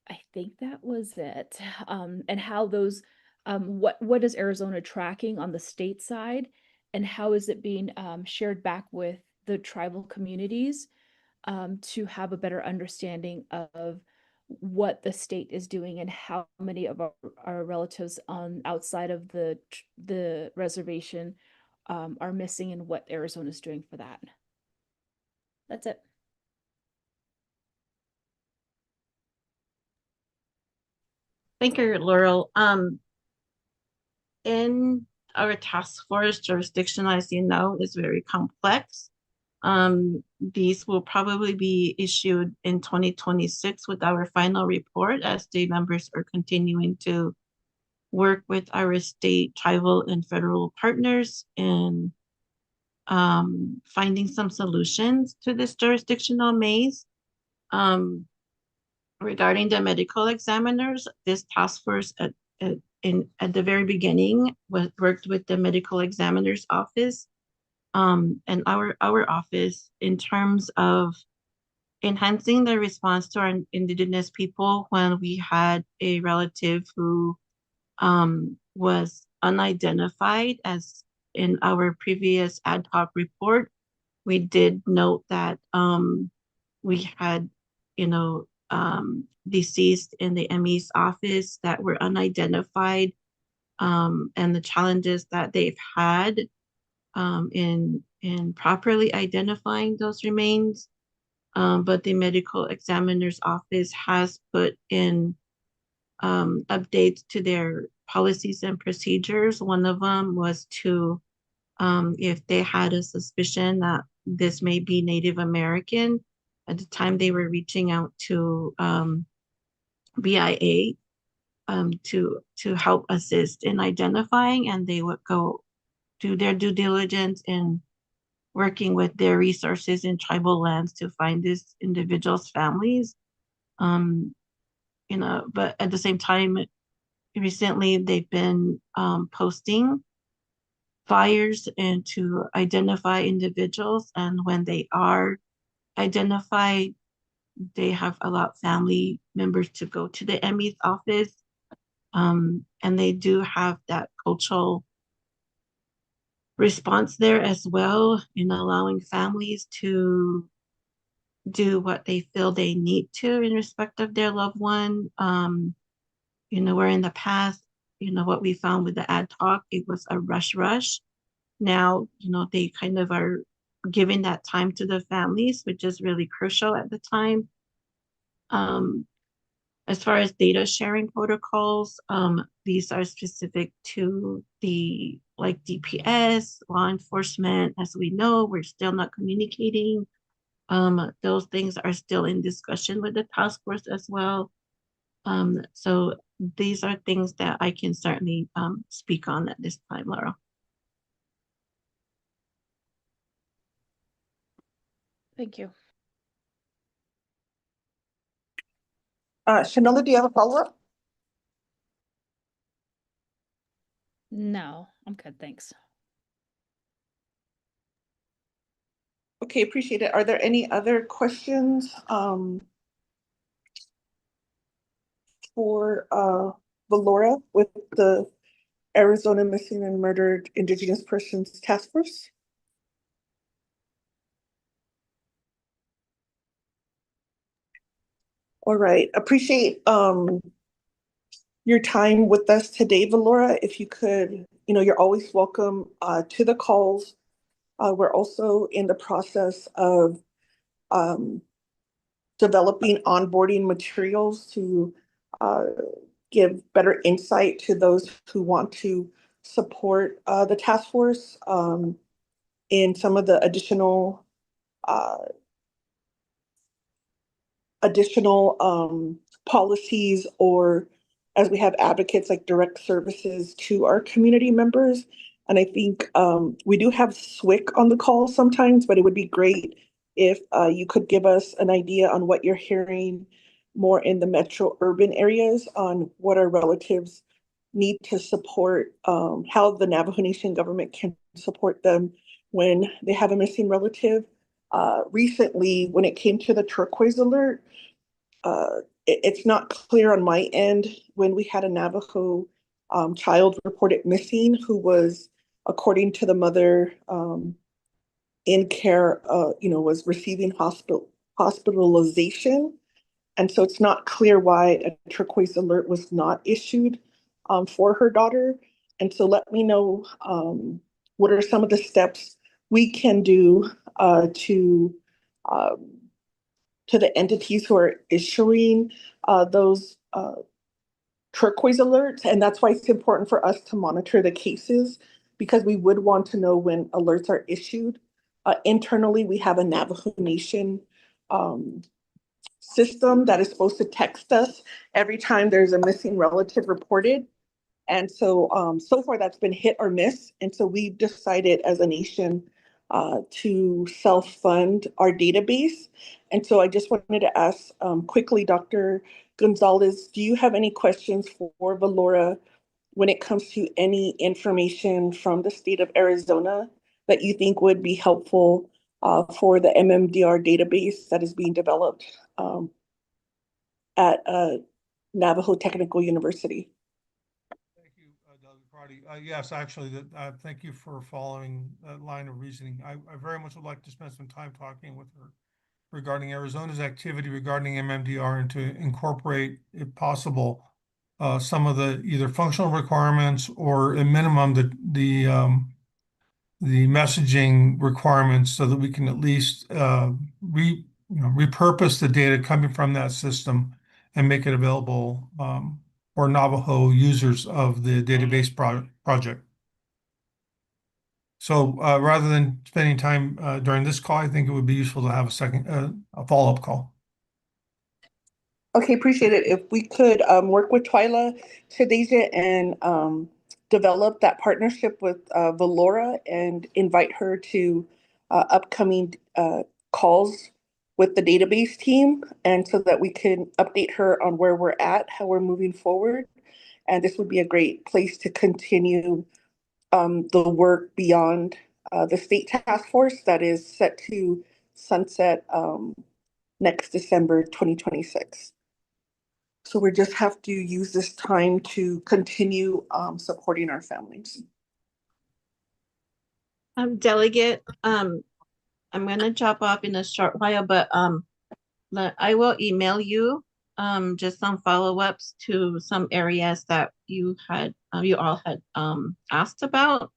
I think that was it. And how those, what is Arizona tracking on the state side, and how is it being shared back with the tribal communities to have a better understanding of what the state is doing and how many of our relatives on outside of the reservation are missing, and what Arizona is doing for that. That's it. Thank you, Laurel. In our task force, jurisdiction, as you know, is very complex. These will probably be issued in 2026 with our final report, as the members are continuing to work with our state, tribal, and federal partners in finding some solutions to this jurisdictional maze. Regarding the medical examiners, this task force at the very beginning worked with the medical examiner's office and our office in terms of enhancing the response to our indigenous people when we had a relative who was unidentified. As in our previous ad hoc report, we did note that we had, deceased in the ME's office that were unidentified, and the challenges that they've had in properly identifying those remains. But the medical examiner's office has put in updates to their policies and procedures. One of them was to, if they had a suspicion that this may be Native American, at the time they were reaching out to BIA to help assist in identifying, and they would go do their due diligence in working with their resources in tribal lands to find these individuals' families. But at the same time, recently they've been posting flyers and to identify individuals, and when they are identified, they have allowed family members to go to the ME's office, and they do have that cultural response there as well, in allowing families to do what they feel they need to in respect of their loved one. Where in the past, what we found with the ad hoc, it was a rush. Now, they kind of are giving that time to the families, which is really crucial at the time. As far as data sharing protocols, these are specific to the like DPS, law enforcement. As we know, we're still not communicating. Those things are still in discussion with the task force as well. So these are things that I can certainly speak on at this time, Laura. Thank you. Shanella, do you have a follow-up? No, I'm good, thanks. Okay, appreciate it. Are there any other questions for Valora with the Arizona Missing and Murdered Indigenous Persons Task Force? All right, appreciate your time with us today, Valora. If you could, you're always welcome to the calls. We're also in the process of developing onboarding materials to give better insight to those who want to support the task force in some of the additional uh, policies, or as we have advocates, like direct services to our community members. And I think we do have SWIC on the call sometimes, but it would be great if you could give us an idea on what you're hearing more in the metro urban areas on what our relatives need to support, how the Navajo Nation government can support them when they have a missing relative. Recently, when it came to the turquoise alert, it's not clear on my end when we had a Navajo child reported missing who was, according to the mother, in care, was receiving hospitalization. And so it's not clear why a turquoise alert was not issued for her daughter. And so let me know what are some of the steps we can do um, to the entities who are issuing those turquoise alerts. And that's why it's important for us to monitor the cases, because we would want to know when alerts are issued. Internally, we have a Navajo Nation system that is supposed to text us every time there's a missing relative reported. And so, so far that's been hit or miss. And so we decided as a nation to self-fund our database. And so I just wanted to ask quickly, Dr. Gonzalez, do you have any questions for Valora when it comes to any information from the state of Arizona that you think would be helpful for the MMDR database that is being developed at Navajo Technical University? Thank you, Delegate Crotty. Yes, actually, thank you for following that line of reasoning. I very much would like to spend some time talking with her regarding Arizona's activity regarding MMDR and to incorporate, if possible, some of the either functional requirements or at minimum the messaging requirements so that we can at least repurpose the data coming from that system and make it available for Navajo users of the database project. So rather than spending time during this call, I think it would be useful to have a follow-up call. Okay, appreciate it. If we could work with Twyla Shadeja and develop that partnership with Valora and invite her to upcoming calls with the database team, and so that we can update her on where we're at, how we're moving forward. And this would be a great place to continue the work beyond the state task force that is set to sunset next December 2026. So we just have to use this time to continue supporting our families. Delegate, I'm gonna drop off in a short while, but I will email you just some follow-ups to some areas that you all had asked about.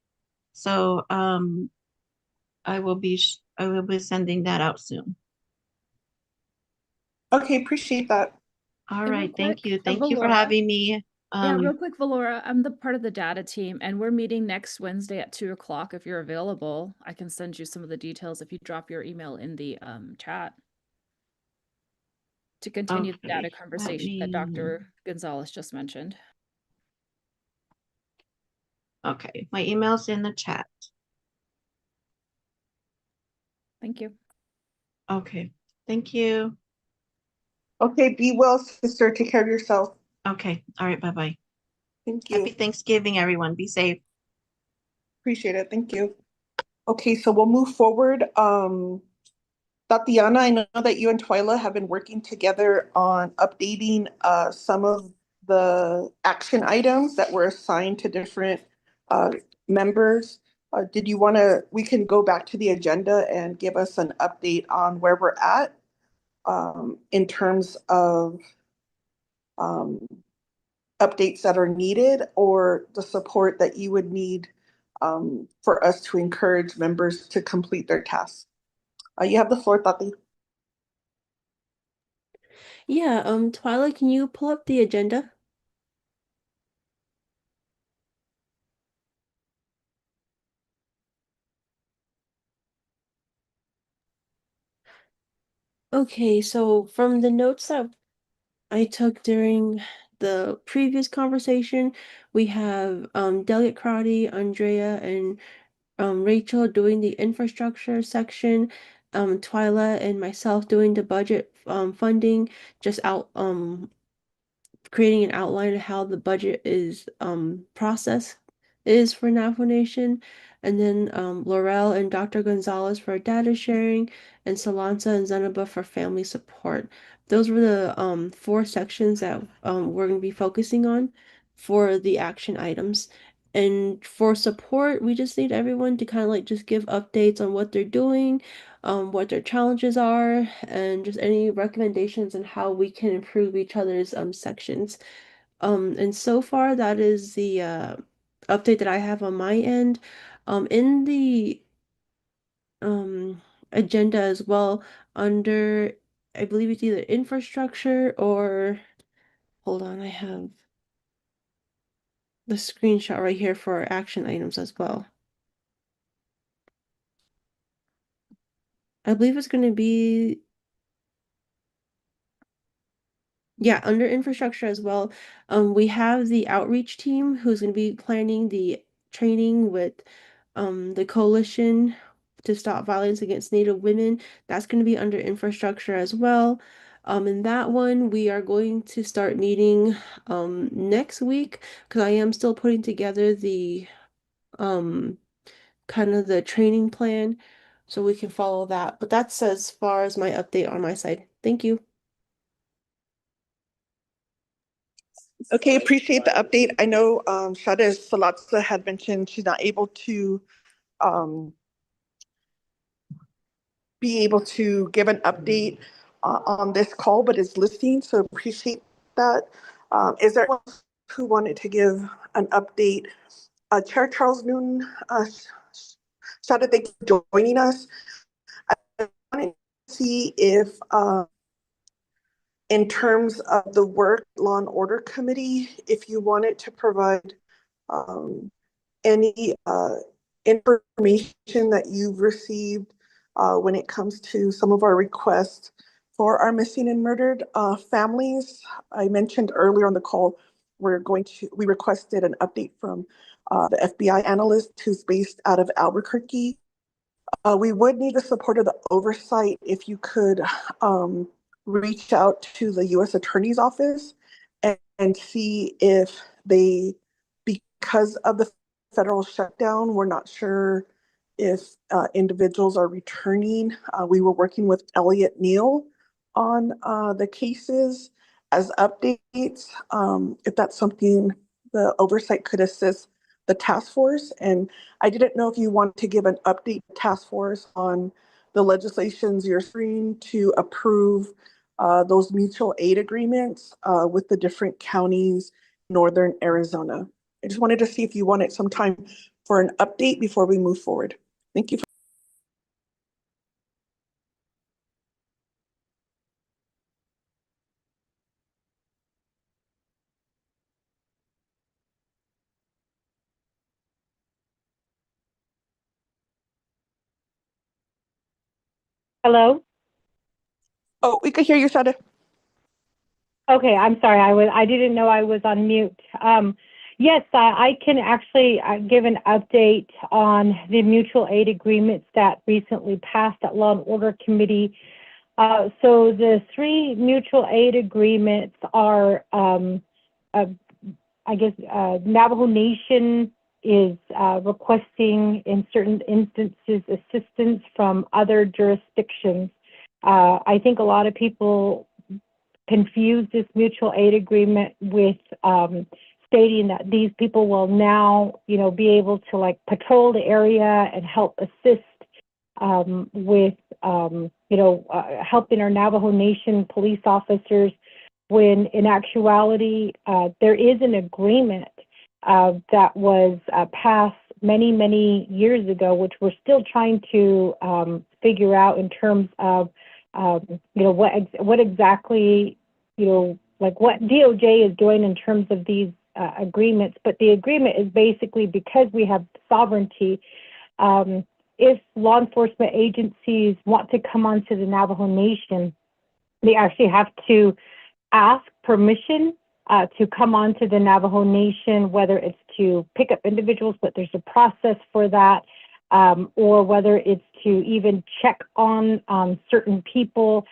So I will be sending that out soon. Okay, appreciate that. All And real right, thank quick, you. Thank you for Valora. having me. Yeah, real quick, Valora, I'm the part of the data team, and we're meeting next Wednesday at 2 o'clock. If you're available, I can send you some of the details if you drop your email in the chat to continue the data Okay, conversation that Dr. Gonzalez just mentioned. Okay, my email's in the chat. Thank you. Okay, thank you. Okay, be well, sister. Take care of yourself. Okay, all right, bye-bye. Thank you. Happy Thanksgiving, everyone. Be safe. Appreciate it. Thank you. Okay, so we'll move forward. Tatiana, I know that you and Twyla have been working together on updating some of the action items that were assigned to different members. Did you want to, we can go back to the agenda and give us an update on where we're at in terms of updates that are needed or the support that you would need for us to encourage members to complete their tasks. You have the floor, Tati. Yeah, Twilight, can you pull up the agenda? Okay, so from the notes that I took during the previous conversation, we have Delegate Crowdy, Andrea, and Rachel doing the infrastructure section, Twyla and myself doing the budget funding, just out creating an outline of how the budget is process is for Navajo Nation, and then Laurel and Dr. Gonzalez for data sharing, and Salansa and Zenaba for family support. Those were the 4 sections that we're going to be focusing on for the action items. And for support, we just need everyone to kind of like just give updates on what they're doing, what their challenges are, and just any recommendations on how we can improve each other's sections. And so far that is the update that I have on my end. In the agenda as well, under I believe it's either infrastructure or hold on, I have the screenshot right here for action items as well. I believe it's going to be, yeah, under infrastructure as well. We have the outreach team who's going to be planning the training with the coalition to stop violence against Native women. That's going to be under infrastructure as well. In that one, we are going to start meeting next week because I am still putting together the kind of the training plan so we can follow that. But that's as far as my update on my side. Thank you. Okay, appreciate the update. I know Shada Salatza had mentioned she's not able to um, be able to give an update on this call, but is listening, so appreciate that. Is there anyone who wanted to give an update? Chair Charles Newton, Shada, thank you for joining us. I wanted to see if in terms of the work law and order committee, if you wanted to provide any information that you've received when it comes to some of our requests for our missing and murdered families. I mentioned earlier on the call, we requested an update from the FBI analyst who's based out of Albuquerque. We would need the support of the oversight if you could reach out to the U.S. Attorney's Office and see if they, because of the federal shutdown, we're not sure if individuals are returning. We were working with Elliot Neal on the cases as updates. If that's something the oversight could assist the task force. And I didn't know if you want to give an update to task force on the legislations you're seeing to approve those mutual aid agreements with the different counties, northern Arizona. I just wanted to see if you wanted some time for an update before we move forward. Thank you. Hello? Oh, we could hear you, Shada. Okay, I'm sorry. I didn't know I was on mute. Yes, I can actually give an update on the mutual aid agreements that recently passed at Law and Order Committee. So the 3 mutual aid agreements are, Navajo Nation is requesting in certain instances assistance from other jurisdictions. I think a lot of people confuse this mutual aid agreement with stating that these people will now, be able to like patrol the area and help assist with, helping our Navajo Nation police officers, when in actuality, there is an agreement that was passed many, many years ago, which we're still trying to figure out in terms of, what exactly, what DOJ is doing in terms of these agreements. But the agreement is basically, because we have sovereignty, if law enforcement agencies want to come onto the Navajo Nation, they actually have to ask permission to come onto the Navajo Nation, whether it's to pick up individuals, but there's a process for that, or whether it's to even check on certain people,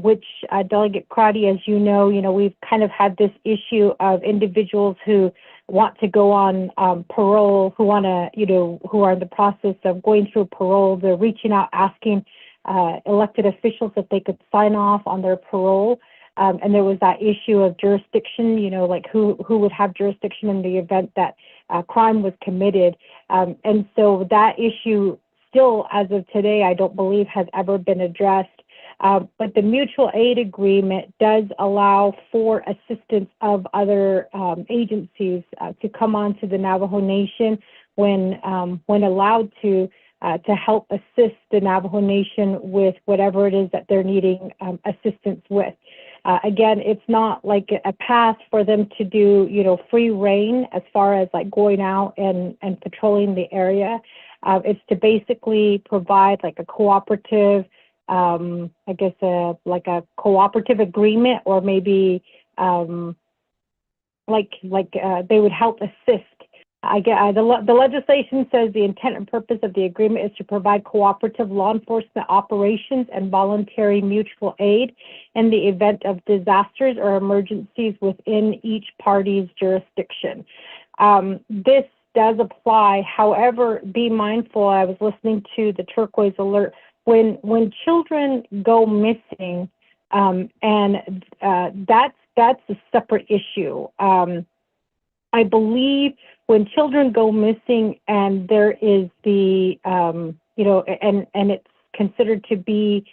which Delegate Crotty, as you know, we've kind of had this issue of individuals who want to go on parole, who want to, who are in the process of going through parole. They're reaching out, asking elected officials if they could sign off on their parole. And there was that issue of jurisdiction, like who would have jurisdiction in the event that crime was committed. And so that issue still, as of today, I don't believe has ever been addressed. But the mutual aid agreement does allow for assistance of other agencies to come onto the Navajo Nation when allowed to help assist the Navajo Nation with whatever it is that they're needing assistance with. Again, it's not like a path for them to do, free reign as far as like going out and patrolling the area. It's to basically provide like a cooperative, like a cooperative agreement, or maybe they would help assist. The legislation says the intent and purpose of the agreement is to provide cooperative law enforcement operations and voluntary mutual aid in the event of disasters or emergencies within each party's jurisdiction. This does apply. However, be mindful, I was listening to the Turquoise Alert, when children go missing, and that's a separate issue. I believe when children go missing and there is the, and it's considered to be,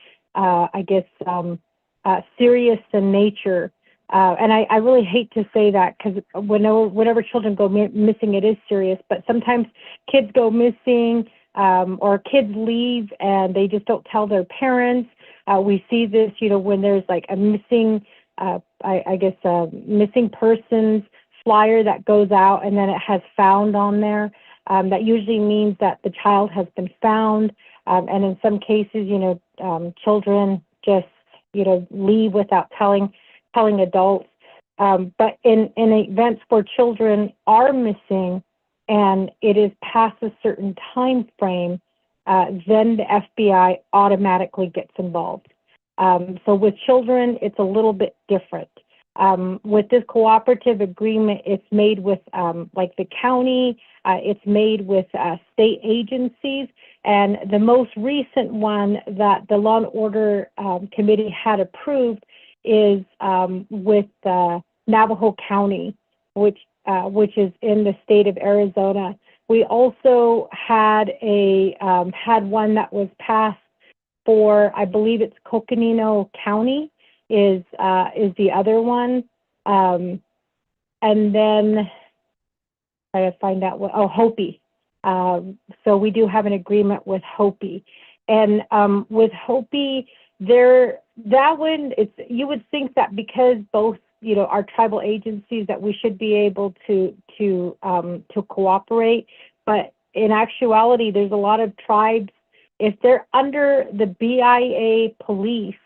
serious in nature. And I really hate to say that, because whenever children go missing, it is serious. But sometimes kids go missing, or kids leave and they just don't tell their parents. We see this, when there's like a missing, missing persons flyer that goes out and then it has found on there. That usually means that the child has been found. And in some cases, children just, leave without telling adults. But in events where children are missing and it is past a certain time frame, then the FBI automatically gets involved. So with children, it's a little bit different. With this cooperative agreement, it's made with like the county, it's made with state agencies, and the most recent one that the Law and Order Committee had approved is with Navajo County, which is in the state of Arizona. We also had had one that was passed for, I believe it's Coconino County is the other one. And then I gotta find out Hopi. So we do have an agreement with Hopi. And with Hopi, that one, you would think that because both, our tribal agencies, that we should be able to cooperate. But in actuality, there's a lot of tribes if they're under the BIA police,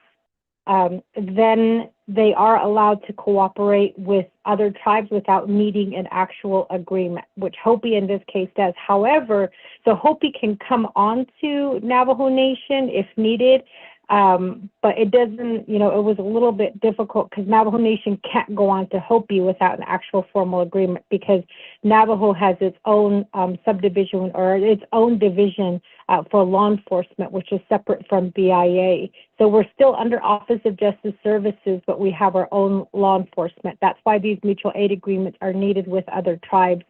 then they are allowed to cooperate with other tribes without needing an actual agreement, which Hopi in this case does. However, the Hopi can come onto Navajo Nation if needed, but it doesn't, it was a little bit difficult because Navajo Nation can't go on to Hopi without an actual formal agreement because Navajo has its own subdivision or its own division for law enforcement, which is separate from BIA. So we're still under Office of Justice Services, but we have our own law enforcement. That's why these mutual aid agreements are needed with other tribes.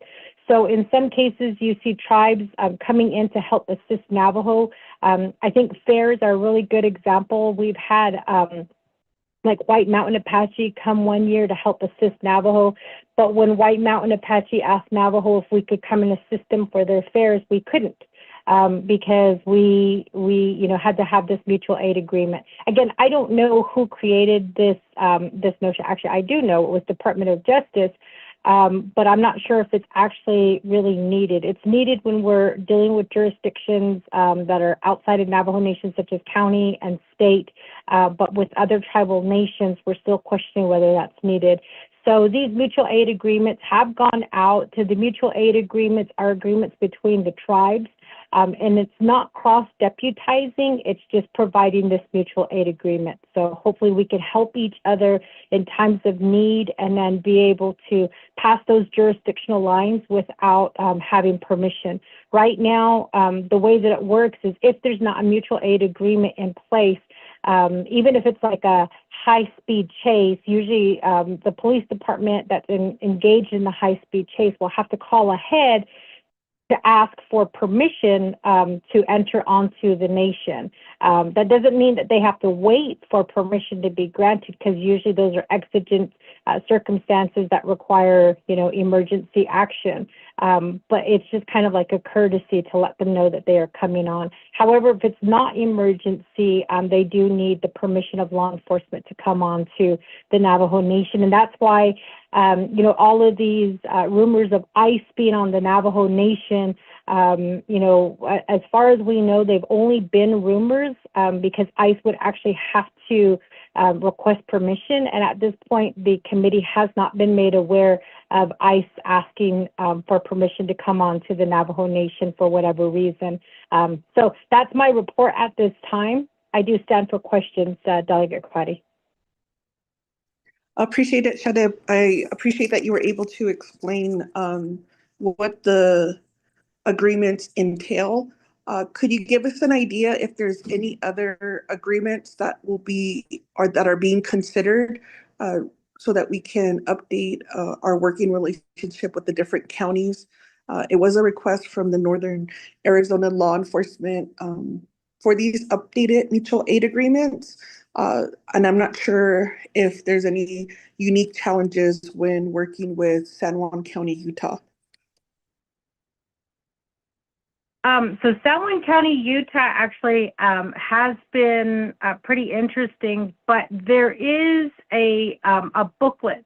So in some cases, you see tribes coming in to help assist Navajo. I think fairs are a really good example. We've had like White Mountain Apache come one year to help assist Navajo. But when White Mountain Apache asked Navajo if we could come and assist them for their fairs, we couldn't. Because we had to have this mutual aid agreement. Again, I don't know who created this this notion. Actually, I do know it was Department of Justice, but I'm not sure if it's actually really needed. It's needed when we're dealing with jurisdictions that are outside of Navajo Nation, such as county and state, but with other tribal nations, we're still questioning whether that's needed. So these mutual aid agreements have gone out. To the mutual aid agreements are agreements between the tribes. And it's not cross-deputizing, it's just providing this mutual aid agreement. So hopefully we can help each other in times of need and then be able to pass those jurisdictional lines without having permission. Right now, the way that it works is if there's not a mutual aid agreement in place, even if it's like a high-speed chase, usually the police department that's engaged in the high-speed chase will have to call ahead to ask for permission to enter onto the nation. That doesn't mean that they have to wait for permission to be granted, because usually those are exigent circumstances that require, emergency action. But it's just kind of like a courtesy to let them know that they are coming on. However, if it's not emergency, they do need the permission of law enforcement to come on to the Navajo Nation. And that's why all of these rumors of ICE being on the Navajo Nation, as far as we know, they've only been rumors because ICE would actually have to request permission. And at this point, the committee has not been made aware of ICE asking for permission to come on to the Navajo Nation for whatever reason. So that's my report at this time. I do stand for questions, Delegate Crotty. Appreciate it, Shadib. I appreciate that you were able to explain what the agreements entail. Could you give us an idea if there's any other agreements that will be or that are being considered so that we can update our working relationship with the different counties? It was a request from the Northern Arizona law enforcement for these updated mutual aid agreements. And I'm not sure if there's any unique challenges when working with San Juan County, Utah. So San Juan County, Utah actually has been pretty interesting, but there is a booklet.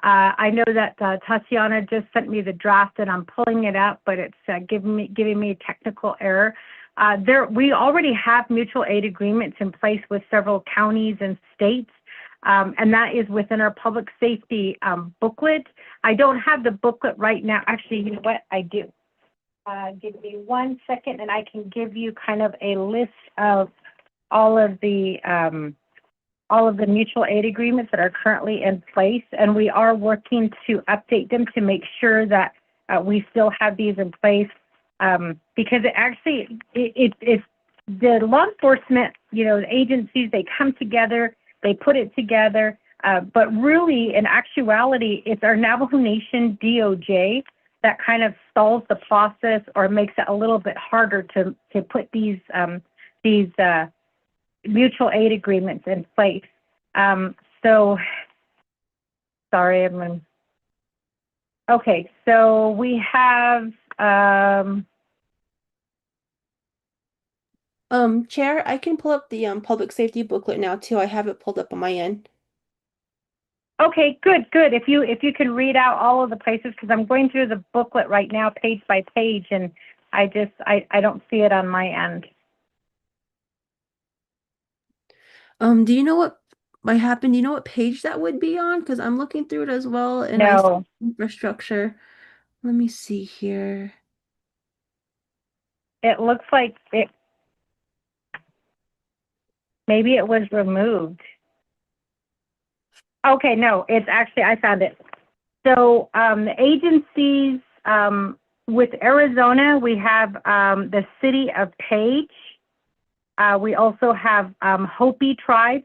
I know that Tatiana just sent me the draft and I'm pulling it up, but it's giving me a technical error. We already have mutual aid agreements in place with several counties and states, and that is within our public safety booklet. I don't have the booklet right now. Actually, you know what? I do. Give me 1 second and I can give you kind of a list of all of the mutual aid agreements that are currently in place, and we are working to update them to make sure that we still have these in place, because it's the law enforcement, the agencies, they come together, they put it together, but really in actuality, it's our Navajo Nation DOJ that kind of stalls the process or makes it a little bit harder to put these mutual aid agreements in place. Sorry, okay, so we have Chair, I can pull up the public safety booklet now too. I have it pulled up on my end. Okay, good. If you can read out all of the places, because I'm going through the booklet right now, page by page, and I don't see it on my end. Do you know what might happen? Do you know what page that would be on? Because I'm looking through it as well, and I see No, infrastructure. Let me see here. it looks like maybe it was removed. Okay, no, it's actually, I found it. So the agencies, with Arizona, we have the city of Page. We also have Hopi Tribe.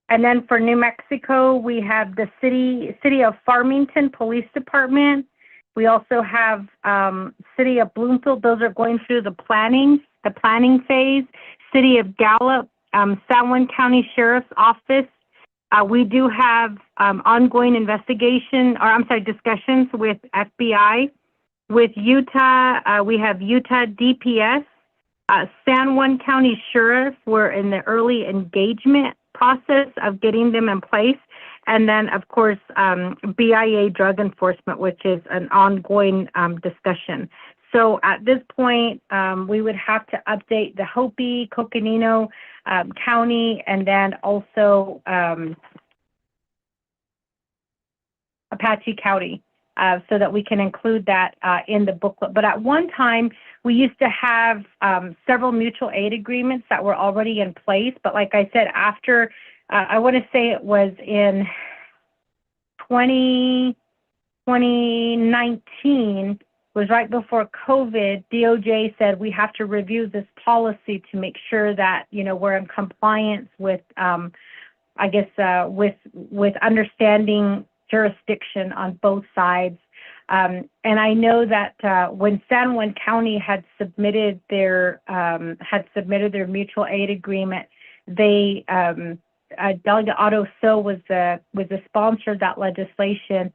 And then for New Mexico, we have the city of Farmington Police Department. We also have city of Bloomfield. Those are going through the planning phase. City of Gallup, San Juan County Sheriff's Office. We do have ongoing discussions with FBI. With Utah, we have Utah DPS. San Juan County Sheriff, we're in the early engagement process of getting them in place. And then, of course, BIA Drug Enforcement, which is an ongoing discussion. So at this point, we would have to update the Hopi, Coconino County, and then also Apache County, so that we can include that in the booklet. But at one time, we used to have several mutual aid agreements that were already in place. But like I said, after, I want to say it was in 2019, was right before COVID, DOJ said we have to review this policy to make sure that, you know, we're in compliance with, with understanding jurisdiction on both sides. And I know that when San Juan County had submitted their mutual aid agreement, they Delegate Otto So was the sponsor of that legislation.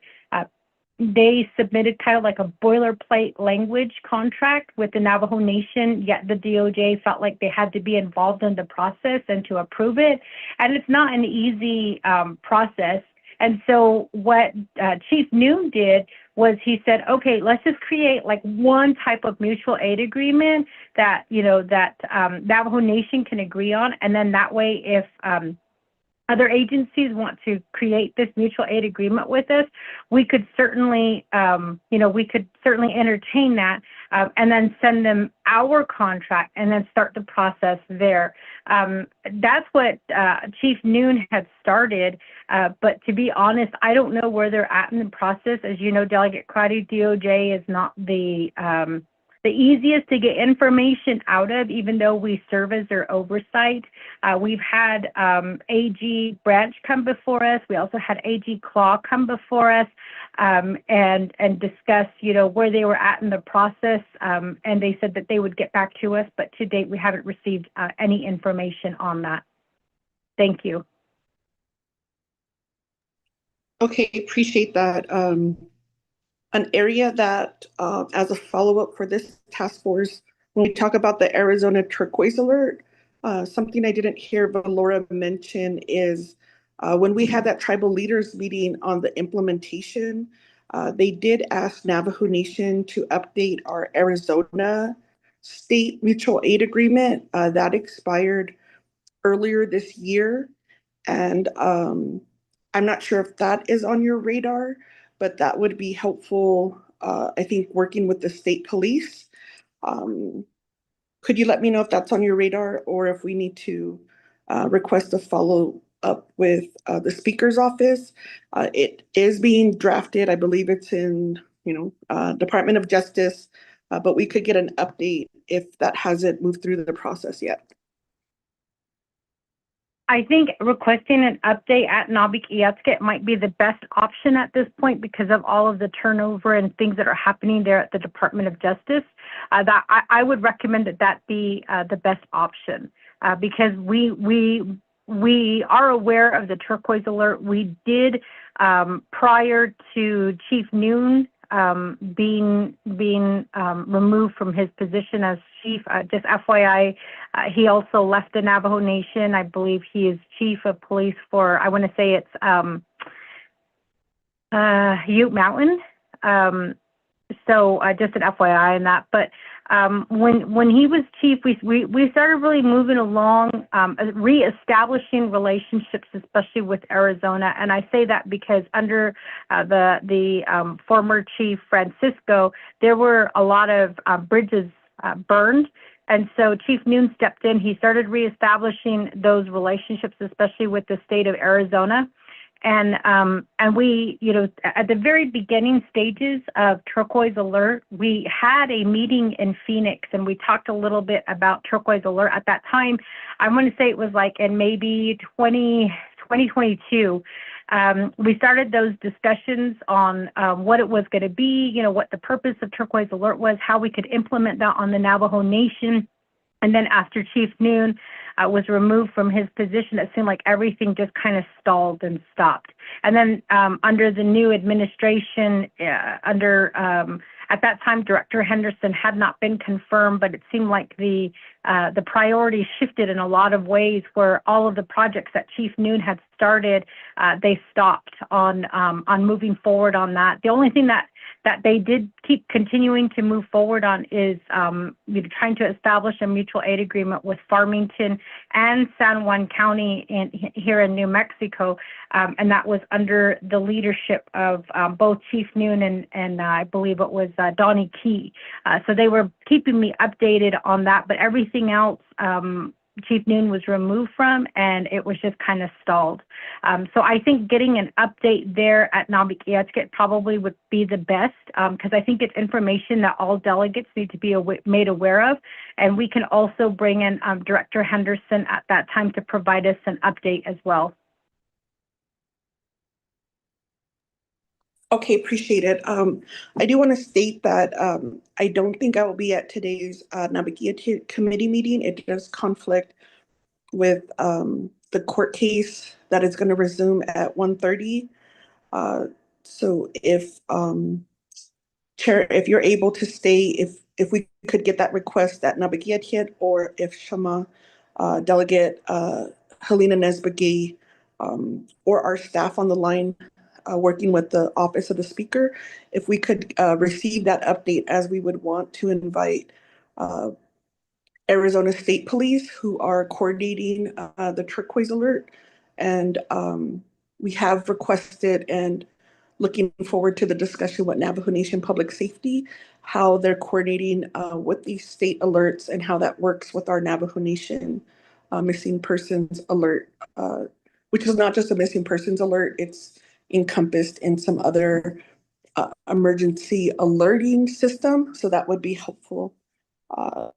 They submitted kind of like a boilerplate language contract with the Navajo Nation, yet the DOJ felt like they had to be involved in the process and to approve it. And it's not an easy process. And so what Chief Noon did was he said, okay, let's just create like one type of mutual aid agreement that, you know, that Navajo Nation can agree on. And then that way, if other agencies want to create this mutual aid agreement with us, we could certainly, entertain that and then send them our contract and then start the process there. That's what Chief Noon had started. But to be honest, I don't know where they're at in the process. As you know, Delegate Crotty, DOJ is not the easiest to get information out of, even though we serve as their oversight. We've had AG Branch come before us. We also had AG Claw come before us and discuss, you know, where they were at in the process. And they said that they would get back to us, but to date, we haven't received any information on that. Thank you. Okay, appreciate that. An area that, as a follow-up for this task force, when we talk about the Arizona turquoise alert, something I didn't hear Laura mention is when we had that tribal leaders meeting on the implementation, they did ask Navajo Nation to update our Arizona state mutual aid agreement that expired earlier this year. And I'm not sure if that is on your radar, but that would be helpful, I think, working with the state police. Could you let me know if that's on your radar or if we need to request a follow up with the speaker's office? It is being drafted. I believe it's in, Department of Justice, but we could get an update if that hasn't moved through the process yet. I think requesting an update at Nabiq-Iyatsket might be the best option at this point because of all of the turnover and things that are happening there at the Department of Justice. That I would recommend that be the best option because we are aware of the turquoise alert. We did prior to Chief Noon being removed from his position as chief. Just FYI, he also left the Navajo Nation. I believe he is chief of police for, I want to say it's Ute Mountain. So just an FYI on that. But When he was chief, we started really moving along, reestablishing relationships, especially with Arizona. And I say that because under the former chief Francisco, there were a lot of bridges burned. And so Chief Noon stepped in. He started reestablishing those relationships, especially with the state of Arizona. And we, at the very beginning stages of Turquoise Alert, we had a meeting in Phoenix, and we talked a little bit about Turquoise Alert. At that time, I want to say it was like in maybe 2022. We started those discussions on what it was going to be, what the purpose of Turquoise Alert was, how we could implement that on the Navajo Nation. And then after Chief Noon was removed from his position, it seemed like everything just kind of stalled and stopped. And then under the new administration, at that time, Director Henderson had not been confirmed, but it seemed like the priorities shifted in a lot of ways, where all of the projects that Chief Noon had started, they stopped on moving forward on that. The only thing that they did keep continuing to move forward on is trying to establish a mutual aid agreement with Farmington and San Juan County here in New Mexico, and that was under the leadership of both Chief Noon and I believe it was Donnie Key. So they were keeping me updated on that, but everything else Chief Noon was removed from, and it was just kind of stalled. So I think getting an update there at Nabikiatsket probably would be the best, because I think it's information that all delegates need to be made aware of. And we can also bring in Director Henderson at that time to provide us an update as well. Okay, appreciate it. I do want to state that I don't think I will be at today's Nabikia committee meeting. It does conflict with the court case that is going to resume at 1:30. So if Chair, if you're able to stay, if we could get that request at Nabikia, or if Shama Delegate Helena Nesbagay or our staff on the line working with the Office of the Speaker, if we could receive that update, as we would want to invite Arizona State Police, who are coordinating the Turquoise Alert. And we have requested and looking forward to the discussion with Navajo Nation Public Safety, how they're coordinating with these state alerts and how that works with our Navajo Nation missing persons alert, which is not just a missing persons alert, it's encompassed in some other emergency alerting system. So that would be helpful. Are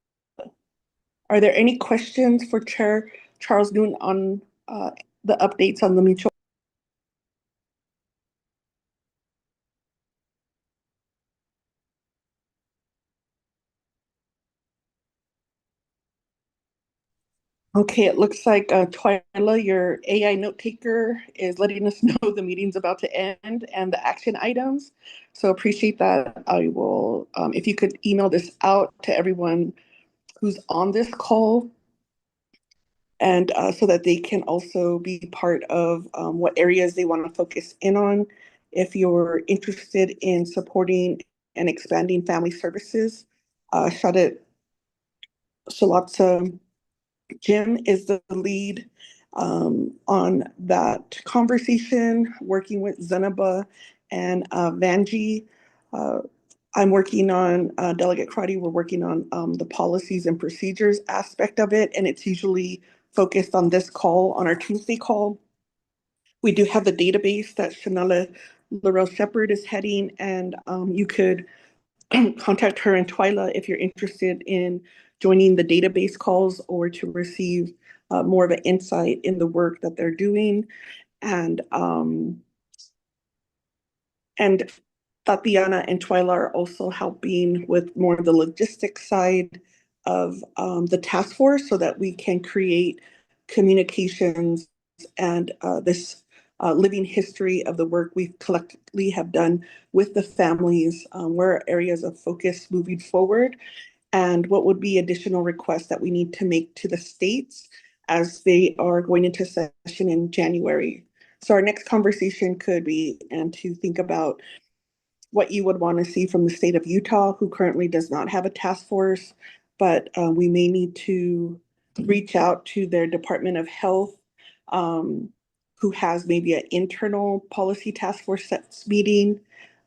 there any questions for Chair Charles Noon on the updates on the mutual? Okay, it looks like Twyla, your AI note taker, is letting us know the meeting's about to end and the action items. So appreciate that. I will, if you could email this out to everyone who's on this call, and so that they can also be part of what areas they want to focus in on. If you're interested in supporting and expanding family services, Shalatsa Jim is the lead on that conversation, working with Zenaba and Vanji. I'm working on, Delegate Crotty, we're working on the policies and procedures aspect of it, and it's usually focused on this call, on our Tuesday call. We do have the database that Shanella Laurel Shepherd is heading, and you could contact her and Twyla if you're interested in joining the database calls or to receive more of an insight in the work that they're doing. And Tatiana and Twyla are also helping with more of the logistics side of the task force, so that we can create communications and this living history of the work we collectively have done with the families, where areas of focus moving forward, and what would be additional requests that we need to make to the states as they are going into session in January. So our next conversation could be, and to think about what you would want to see from the state of Utah, who currently does not have a task force, but we may need to reach out to their Department of Health, um, who has maybe an internal policy task force that's meeting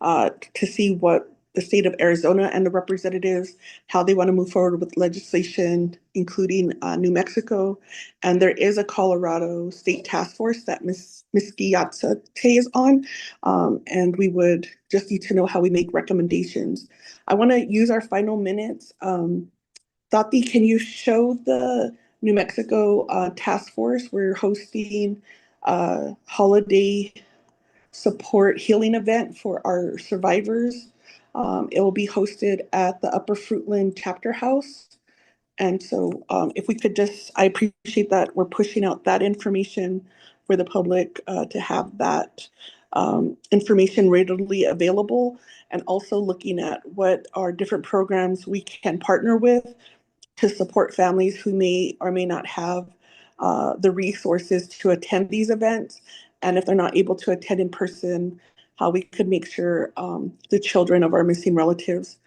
to see what the state of Arizona and the representatives, how they want to move forward with legislation, including New Mexico. And there is a Colorado state task force that Ms. Giatzate is on. And we would just need to know how we make recommendations. I want to use our final minutes. Tati, can you show the New Mexico task force? We're hosting a holiday support healing event for our survivors. It will be hosted at the Upper Fruitland Chapter House. And so if we could just, I appreciate that we're pushing out that information for the public to have that information readily available, and also looking at what are different programs we can partner with to support families who may or may not have the resources to attend these events. And if they're not able to attend in person, how we could make sure the children of our missing relatives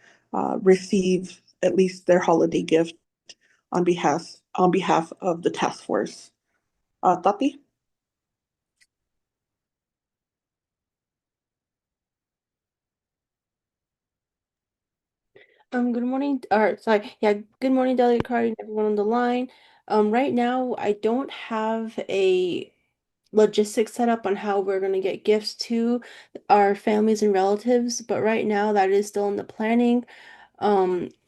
receive at least their holiday gift on behalf of the task force. Tati? Good morning, or sorry, yeah, good morning, Delegate Cardi and everyone on the line. Right now, I don't have a logistics set up on how we're gonna get gifts to our families and relatives, but right now that is still in the planning.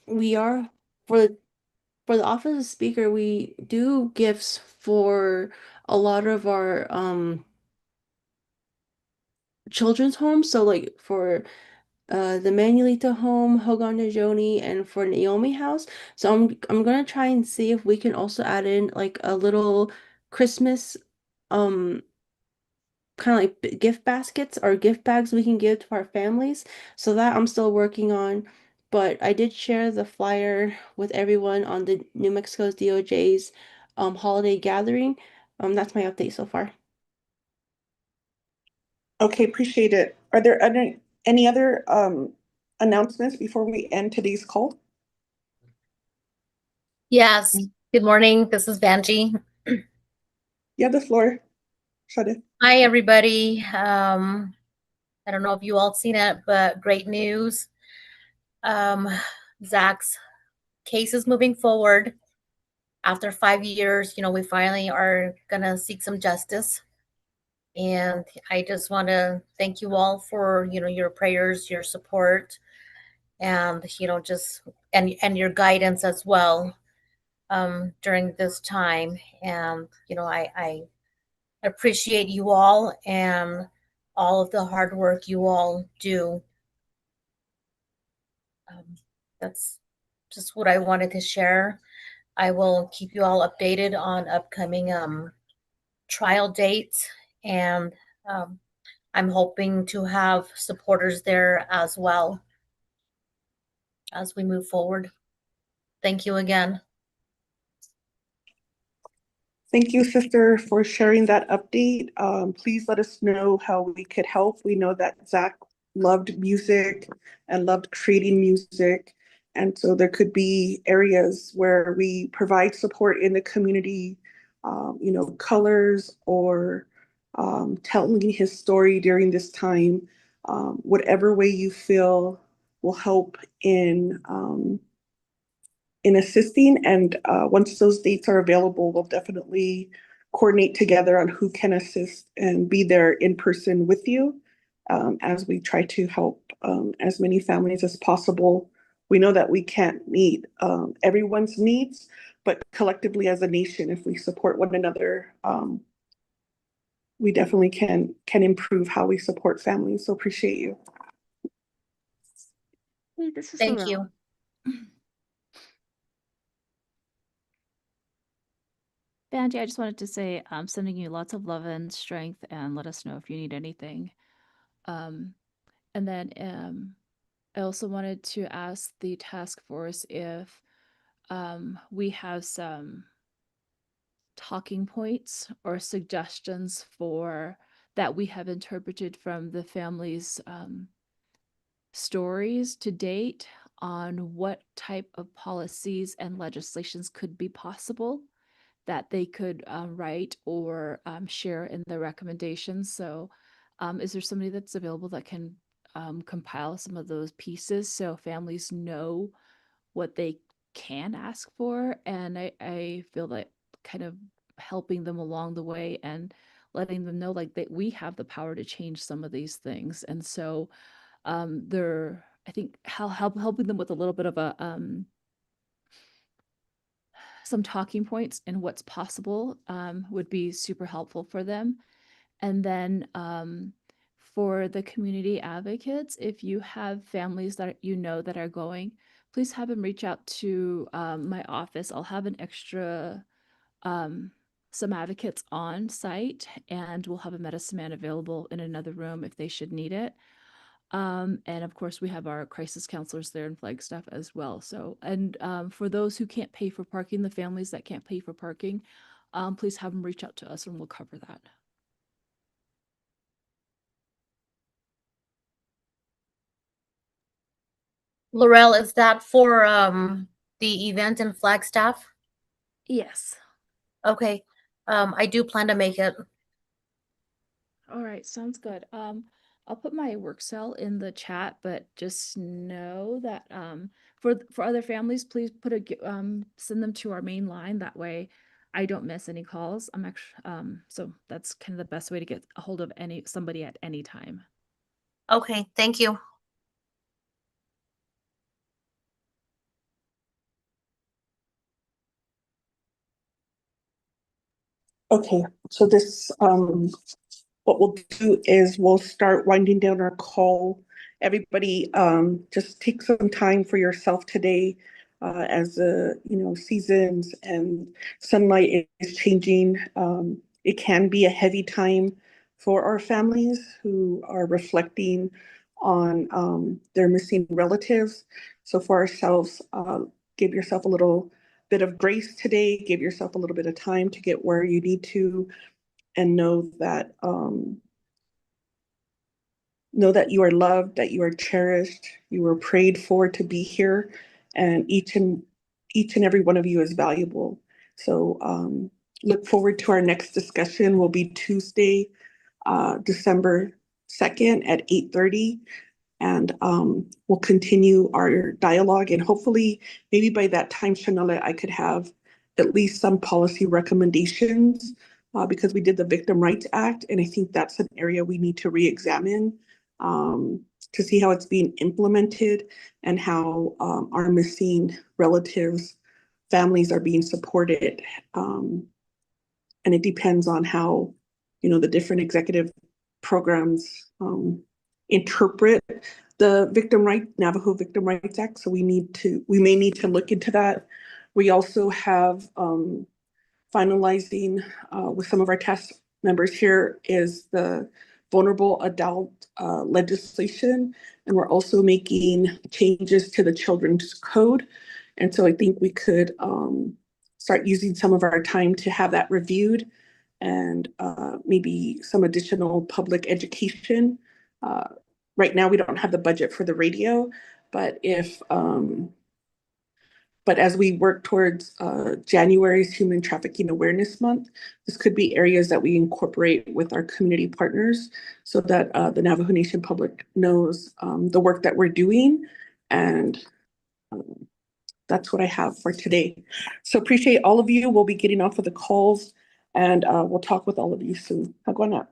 We are for the office of speaker, we do gifts for a lot of our children's homes. So like for the Manuelita home, Hogan Joni, and for Naomi House. So I'm gonna try and see if we can also add in like a little Christmas um kind of like gift baskets or gift bags we can give to our families. So that I'm still working on. But I did share the flyer with everyone on the New Mexico's DOJ's holiday gathering. That's my update so far. Okay, appreciate it. Are there any other announcements before we end today's call? Yes. Good morning. This is Vanjie. You have the floor. Shut it. Hi, everybody. I don't know if you all seen it, but great news. Zach's case is moving forward. After 5 years, we finally are gonna seek some justice. And I just want to thank you all for, your prayers, your support, and, just and your guidance as well during this time. And, I appreciate you all and all of the hard work you all do. That's just what I wanted to share. I will keep you all updated on upcoming trial dates, and I'm hoping to have supporters there as well as we move forward. Thank you again. Thank you, sister, for sharing that update. Please let us know how we could help. We know that Zach loved music and loved creating music. And so there could be areas where we provide support in the community, colors or telling his story during this time. Whatever way you feel will help in assisting. And once those dates are available, we'll definitely coordinate together on who can assist and be there in person with you as we try to help as many families as possible. We know that we can't meet everyone's needs, but collectively as a nation, if we support one another, we definitely can improve how we support families. So appreciate you. Hey, this is Thank Laurel. you. Banji, I just wanted to say I'm sending you lots of love and strength, and let us know if you need anything. And then I also wanted to ask the task force if we have some talking points or suggestions for that we have interpreted from the family's stories to date on what type of policies and legislations could be possible that they could write or share in the recommendations. So is there somebody that's available that can compile some of those pieces so families know what they can ask for? And I feel that kind of helping them along the way and letting them know like that we have the power to change some of these things. And so they're, I think, helping them with a little bit of a some talking points and what's possible would be super helpful for them. And then for the community advocates, if you have families that you know that are going, please have them reach out to my office. I'll have an extra some advocates on site, and we'll have a medicine man available in another room if they should need it. And of course, we have our crisis counselors there in Flagstaff as well. So, and for those who can't pay for parking, the families that can't pay for parking, please have them reach out to us and we'll cover that. Laurel, is that for the event in Flagstaff? Yes. Okay. I do plan to make it. All right, sounds good. I'll put my work cell in the chat, but just know that for other families, please send them to our main line. That way, I don't miss any calls. I'm actually so that's kind of the best way to get a hold of somebody at any time. Okay, thank you. Okay, so this, what we'll do is we'll start winding down our call. Everybody, just take some time for yourself today, as the, seasons and sunlight is changing. It can be a heavy time for our families who are reflecting on, their missing relatives. So for ourselves, give yourself a little bit of grace today, give yourself a little bit of time to get where you need to, and know that you are loved, that you are cherished, you were prayed for to be here, and each and every one of you is valuable. So look forward to our next discussion. Will be Tuesday, December 2nd at 8:30. And we'll continue our dialogue. And hopefully, maybe by that time, Shanela, I could have at least some policy recommendations because we did the Victim Rights Act. And I think that's an area we need to re-examine to see how it's being implemented and how our missing relatives, families are being supported. And it depends on how, the different executive programs interpret the Navajo Victim Rights Act. So we may need to look into that. We also have finalizing with some of our task members here is the vulnerable adult legislation. And we're also making changes to the children's code. And so I think we could start using some of our time to have that reviewed and maybe some additional public education. Right now, we don't have the budget for the radio, but but as we work towards January's Human Trafficking Awareness Month, this could be areas that we incorporate with our community partners so that the Navajo Nation public knows the work that we're doing. And that's what I have for today. So appreciate all of you. We'll be getting off of the calls and we'll talk with all of you soon. Hagwana.